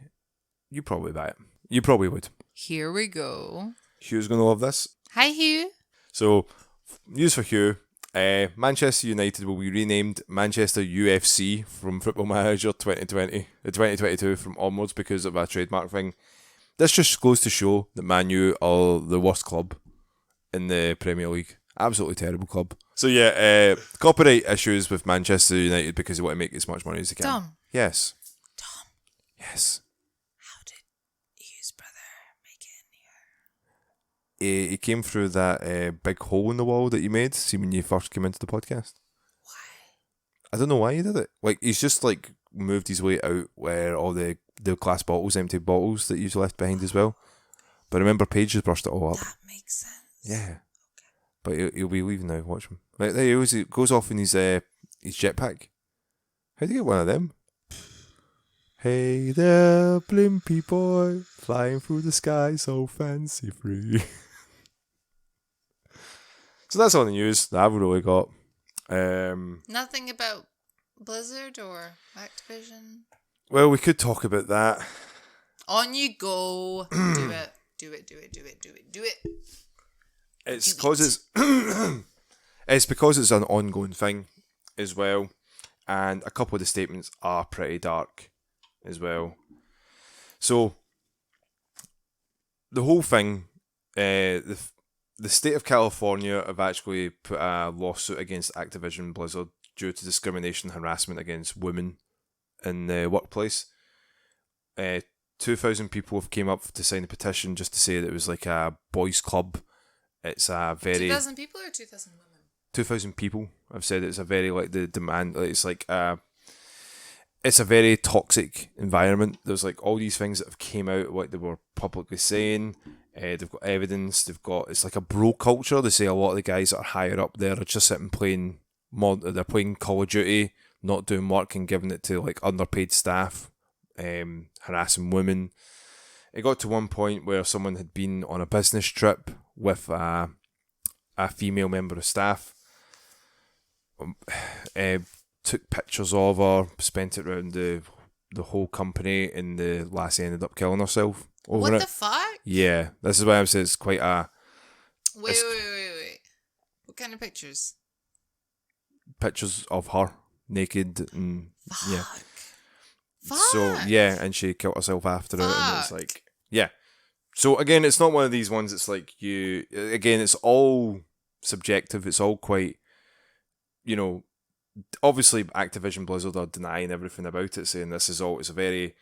you probably buy it. You probably would. Here we go. Hugh's going to love this. Hi, Hugh. So, news for Hugh. Manchester United will be renamed Manchester UFC from Football Manager 2022 from onwards because of a trademark thing. This just goes to show that Man U are the worst club in the Premier League. Absolutely terrible club. So yeah, copyright issues with Manchester United because they want to make as much money as they can. Tom. Yes. Tom. Yes. How did Hugh's brother make it in here? He came through that big hole in the wall that you made, see when you first came into the podcast. Why? I don't know why he did it. Like, he's just like moved his way out where all the glass bottles, empty bottles that you've left behind as well. But remember, Paige has brushed it all up. That makes sense. Yeah. But he'll be leaving now, watch him. Like, there he goes, he goes off in his jetpack. How'd you get one of them? Hey there, blimpy boy, flying through the sky so fancy free. So that's all the news that I've really got. Nothing about Blizzard or Activision? Well, we could talk about that. On you go. Do it. Do it. Do it. Do it. Do it. Do it. It's because it's because it's an ongoing thing as well, and a couple of the statements are pretty dark as well. So the whole thing, the state of California have actually put a lawsuit against Activision Blizzard due to discrimination and harassment against women in the workplace. 2,000 people have came up to sign a petition just to say that it was like a boys' club. It's a very 2,000 people or 2,000 women? 2,000 people. I've said it's a very like the demand. Like, it's like it's a very toxic environment. There's like all these things that have came out, what they were publicly saying. They've got evidence. It's like a bro culture. They say a lot of the guys that are higher up there are just sitting playing they're playing Call of Duty, not doing work and giving it to like underpaid staff, harassing women. It got to one point where someone had been on a business trip with a female member of staff, took pictures of her, spent it around the whole company, and the lassie ended up killing herself over what it. The fuck? Yeah, this is why I'm saying it's quite a... Wait. What kind of pictures? Pictures of her, naked, and Fuck. yeah. Fuck. So, yeah, and she killed herself after it, and it's like, yeah. So, again, it's not one of these ones, it's like it's all subjective, it's all quite, obviously Activision Blizzard are denying everything about it, saying this is all, it's a very,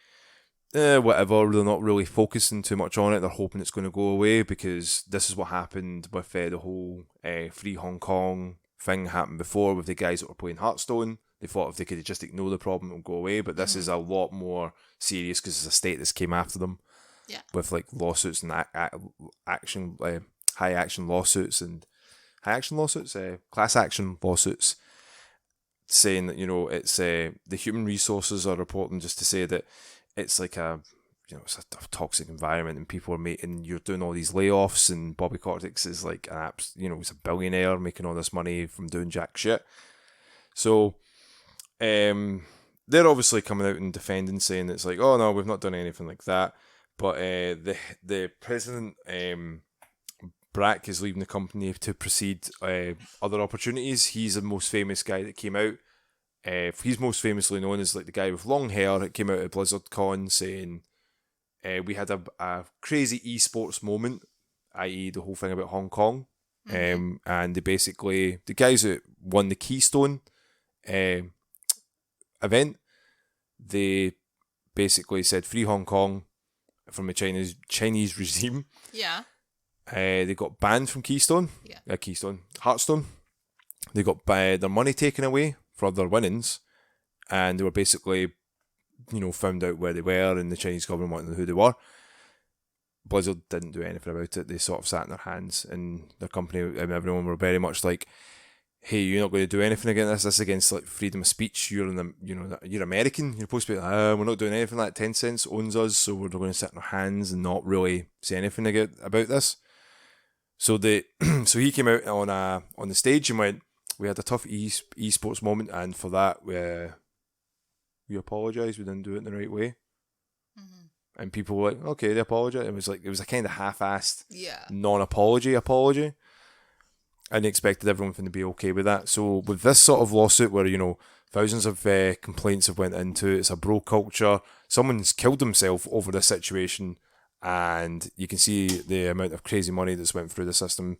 whatever, they're not really focusing too much on it, they're hoping it's going to go away, because this is what happened with the whole Free Hong Kong thing happened before with the guys that were playing Hearthstone. They thought if they could just ignore the problem, it would go away. But this is a lot more serious because it's a state that's came after them. Yeah. With like lawsuits and action, high action lawsuits and class action lawsuits, saying that it's the human resources are reporting just to say that it's like it's a toxic environment and people are you're doing all these layoffs, and Bobby Kotick is like he's a billionaire making all this money from doing jack shit. So they're obviously coming out and defending, saying it's like, oh no, we've not done anything like that. But the president, Brack, is leaving the company to proceed other opportunities. He's the most famous guy that came out. He's most famously known as like the guy with long hair that came out at BlizzardCon saying we had a crazy esports moment, i.e. the whole thing about Hong Kong. And they basically, the guys that won the Keystone event, they basically said free Hong Kong from the Chinese regime. Yeah. They got banned from Keystone. Yeah. Hearthstone. They got their money taken away for their winnings, and they were basically, found out where they were, and the Chinese government wanted to know who they were. Blizzard didn't do anything about it. They sort of sat in their hands, and their company and everyone were very much like, hey, you're not going to do anything against this. This is against like freedom of speech. You're you're American. You're supposed to be like, we're not doing anything like that. Tencent owns us, so we're going to sit in our hands and not really say anything about this. So so he came out on the stage and went, we had a tough esports moment, and for that we apologise. We didn't do it in the right way. and people were like, okay, they apologise. It was a kind of half-assed, Yeah. non-apology apology, and they expected everyone to be okay with that. So with this sort of lawsuit, where thousands of complaints have went into it, it's a bro culture. Someone's killed himself over this situation, and you can see the amount of crazy money that's went through the system.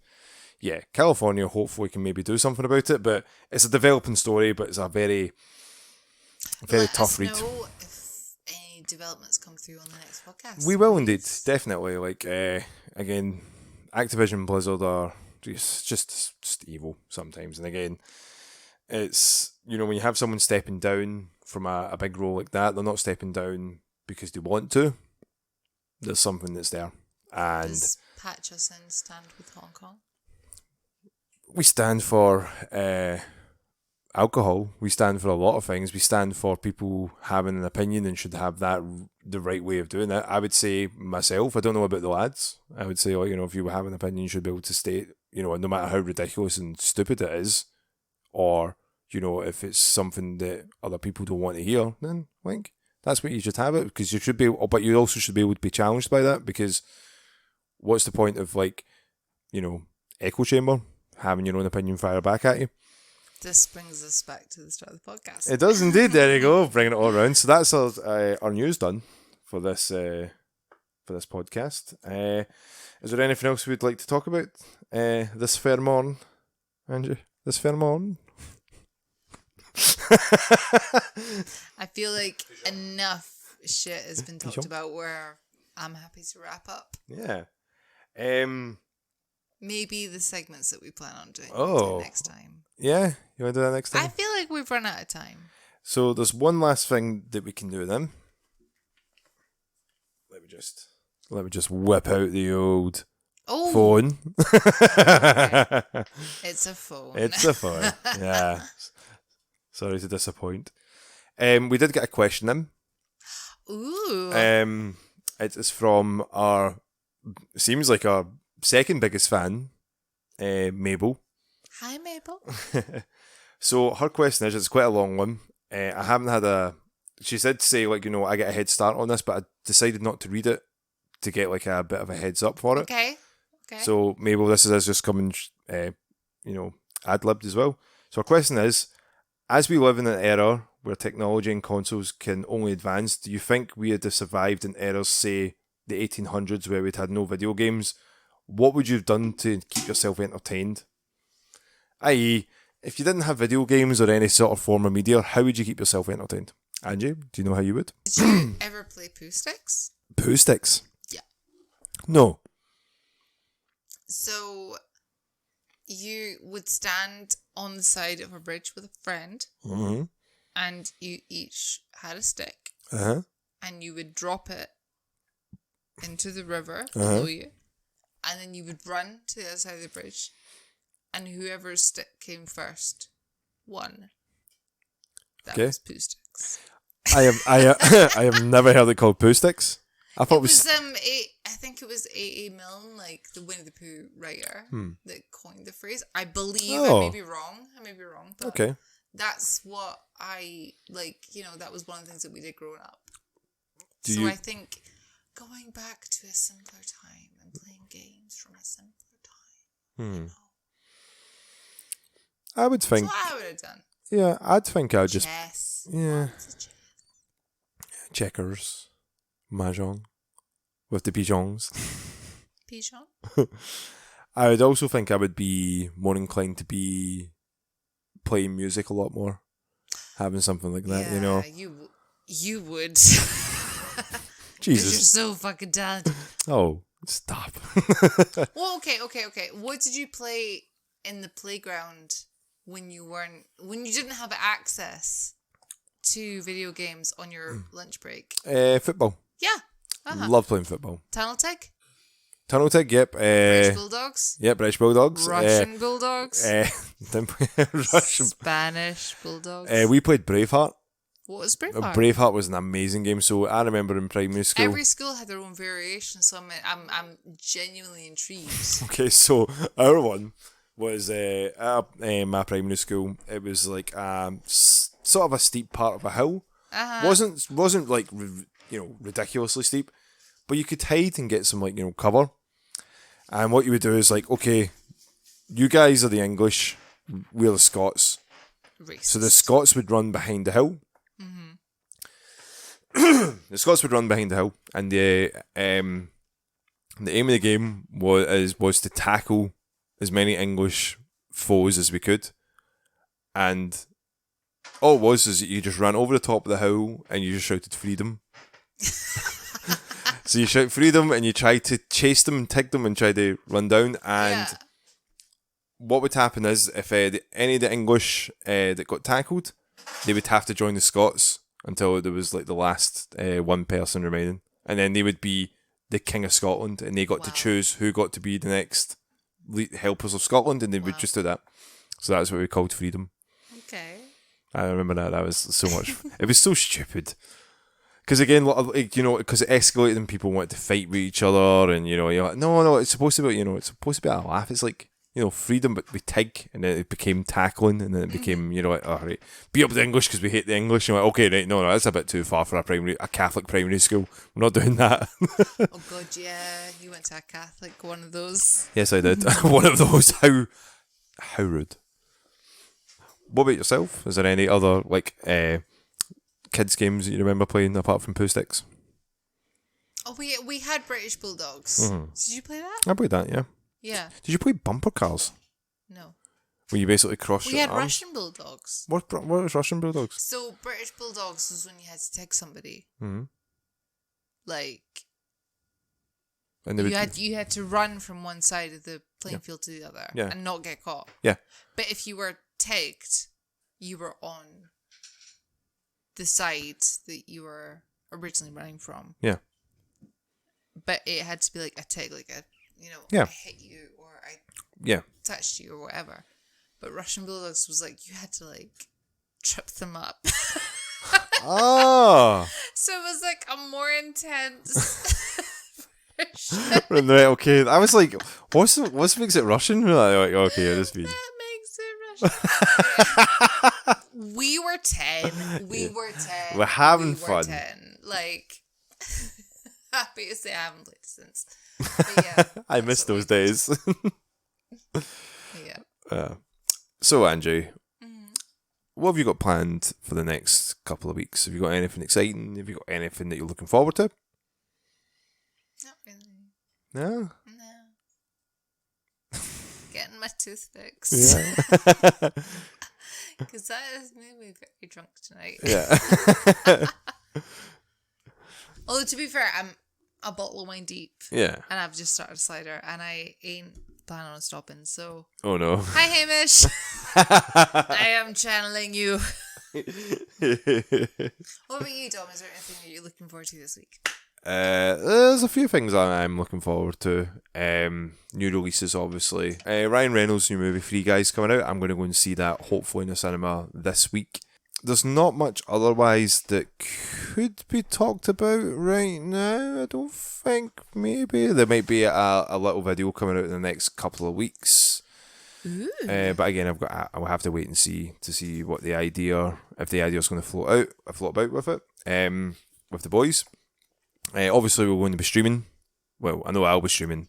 Yeah, California hopefully can maybe do something about it, but it's a developing story, but it's a very, very tough read. Let us know if any developments come through on the next podcast. We will indeed, definitely. Again, Activision Blizzard are just evil sometimes, and again, it's when you have someone stepping down from a big role like that, they're not stepping down because they want to. There's something that's there, and does Pat Justin stand with Hong Kong? We stand for alcohol. We stand for a lot of things. We stand for people having an opinion and should have that the right way of doing it. I would say myself, I don't know about the lads. I would say, if you have an opinion, you should be able to state, no matter how ridiculous and stupid it is, or, if it's something that other people don't want to hear, then, that's what you should have it, because you should be, but you also should be able to be challenged by that, because what's the point of, echo chamber? Having your own opinion fire back at you. This brings us back to the start of the podcast. It does indeed. There you go, bringing it all around. So that's our news done for this podcast. Is there anything else we'd like to talk about this fair morn, Andrew? This fair morn? I feel like enough shit has been talked about where I'm happy to wrap up. Yeah. Maybe the segments that we plan on doing next time. Yeah, you want to do that next time? I feel like we've run out of time. So there's one last thing that we can do then. Let me just whip out the old phone. Okay. It's a phone. It's a phone. Yeah. Sorry to disappoint. We did get a question in. Ooh. It is from our second biggest fan, Mabel. Hi, Mabel. So her question is, it's quite a long one. I haven't had she said to say, I get a head start on this, but I decided not to read it to get a bit of a heads up for it. Okay. So Mabel, this is us just coming, ad-libbed as well. So her question is, as we live in an era where technology and consoles can only advance, do you think we had survived in eras, say, the 1800s where we'd had no video games? What would you have done to keep yourself entertained? I.e., if you didn't have video games or any sort of form of media, how would you keep yourself entertained? Angie, do you know how you would? Did you ever play Pooh Sticks? Pooh Sticks? Yeah. No. So, you would stand on the side of a bridge with a friend, and you each had a stick, and you would drop it into the river below you, and then you would run to the other side of the bridge, and whoever's stick came first won. That was Pooh Sticks. I have never heard it called Pooh Sticks. I thought it was I think it was A.A. Milne, the Winnie the Pooh writer, that coined the phrase. I believe. I may be wrong. But okay. That's what I that was one of the things that we did growing up. I think going back to a simpler time and playing games from a simpler time. I would think. That's what I would have done. Yeah, I'd think I'd just. Chess. Yeah. Checkers. Mahjong. With the pigeons. Pigeon? I would also think I would be more inclined to be playing music a lot more. Having something like that, You would. Jesus. You're so fucking talented. Oh, stop. Well, okay. What did you play in the playground when you didn't have access to video games on your lunch break? Football. Yeah. Love playing football. Tunnel Tag? Tunnel Tag, yep. British Bulldogs? Yep, British Bulldogs. Russian Bulldogs? Russian. Spanish Bulldogs? We played Braveheart. What was Braveheart? Braveheart was an amazing game. So I remember in primary school. Every school had their own variation, so I'm genuinely intrigued. Okay, so our one was at my primary school. It was sort of a steep part of a hill. Wasn't ridiculously steep. but you could hide and get some, like, cover. And what you would do is, like, okay, you guys are the English, we're the Scots. Racist. So the Scots would run behind the hill. The Scots would run behind the hill, and the aim of the game was to tackle as many English foes as we could. And all it was is that you just ran over the top of the hill and you just shouted freedom. So you shout freedom and you try to chase them and take them and try to run down. And what would happen is if any of the English that got tackled, they would have to join the Scots until there was like the last one person remaining. And then they would be the King of Scotland, and they got to choose who got to be the next helpers of Scotland, and they would just do that. So that's what we called freedom. Okay. I remember that. That was so much. It was so stupid. Because again, because it escalated and people wanted to fight with each other, and you're like, no, it's supposed to be, it's supposed to be a laugh. It's like, freedom, but we tig, and then it became tackling, and then it became, like, oh, right, beat up the English because we hate the English. You're like, okay, right, no, that's a bit too far for a Catholic primary school. We're not doing that. Oh God, yeah, you went to a Catholic one of those. Yes, I did. One of those. How rude. What about yourself? Is there any other like kids games that you remember playing apart from Pooh Sticks? Oh, we had British Bulldogs. Mm-hmm. Did you play that? I played that, yeah. Yeah. Did you play bumper cars? No. Where you basically cross your arms? We had Russian Bulldogs. What was Russian Bulldogs? So British Bulldogs was when you had to take somebody. Mm-hmm. Like, and you had to run from one side of the playing field to the other and not get caught. Yeah. But if you were tagged, you were on the side that you were originally running from. Yeah. But it had to be like a tag, like I hit you or I touched you or whatever. But Russian Bulldogs was like, you had to like trip them up. Oh. So it was like a more intense version. Right, okay. I was like, what makes it Russian? Like, okay, this that makes it Russian. We were 10. We're having fun. 10. Like, happy to say I haven't played since. But yeah, I miss those days. Yeah. So, Angie, what have you got planned for the next couple of weeks? Have you got anything exciting? Have you got anything that you're looking forward to? Not really. No? No. Getting my tooth fixed. Yeah. Because that has made me very drunk tonight. Yeah. Although, to be fair, I'm a bottle of wine deep. Yeah. And I've just started a cider, and I ain't planning on stopping, so... Oh, no. Hi, Hamish. I am channeling you. What about you, Dom? Is there anything that you're looking forward to this week? There's a few things I'm looking forward to. New releases, obviously. Ryan Reynolds' new movie, Free Guys, coming out. I'm going to go and see that, hopefully, in the cinema this week. There's not much otherwise that could be talked about right now. I don't think. Maybe there might be a little video coming out in the next couple of weeks. But again, I'll have to wait and see what the idea, if the idea is going to float about with it. With the boys. Obviously, we're going to be streaming. Well, I know I'll be streaming.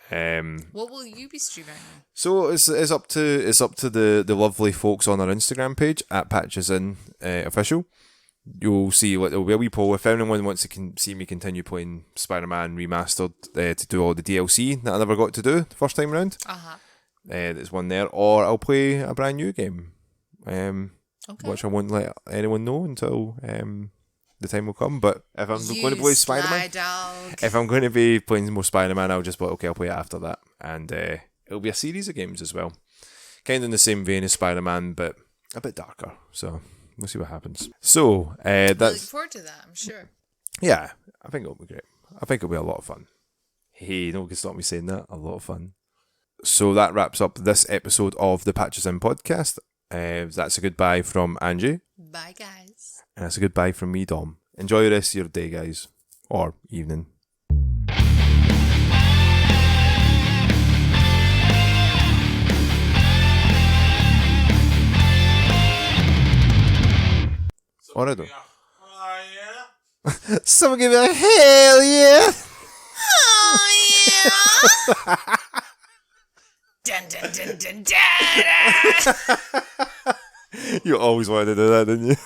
What will you be streaming? So it's up to the lovely folks on our Instagram page at PatchesIn official. You'll see there'll be a wee poll if anyone wants to see me continue playing Spider-Man Remastered to do all the DLC that I never got to do the first time around. There's one there, or I'll play a brand new game, which I won't let anyone know until the time will come. But if I'm going to play Spider-Man, if I'm going to be playing more Spider-Man, I'll just be like, okay, I'll play it after that. And it'll be a series of games as well. Kind of in the same vein as Spider-Man, but a bit darker. So we'll see what happens. So that's... looking forward to that, I'm sure. Yeah, I think it'll be great. I think it'll be a lot of fun. Hey, no one can stop me saying that. A lot of fun. So that wraps up this episode of the Patches In podcast. That's a goodbye from Angie. Bye, guys. And that's a goodbye from me, Dom. Enjoy the rest of your day, guys. Or evening. Alright, Someone give me like, hell yeah! Oh yeah! Dun dun dun dun dun! You always wanted to do that, didn't you?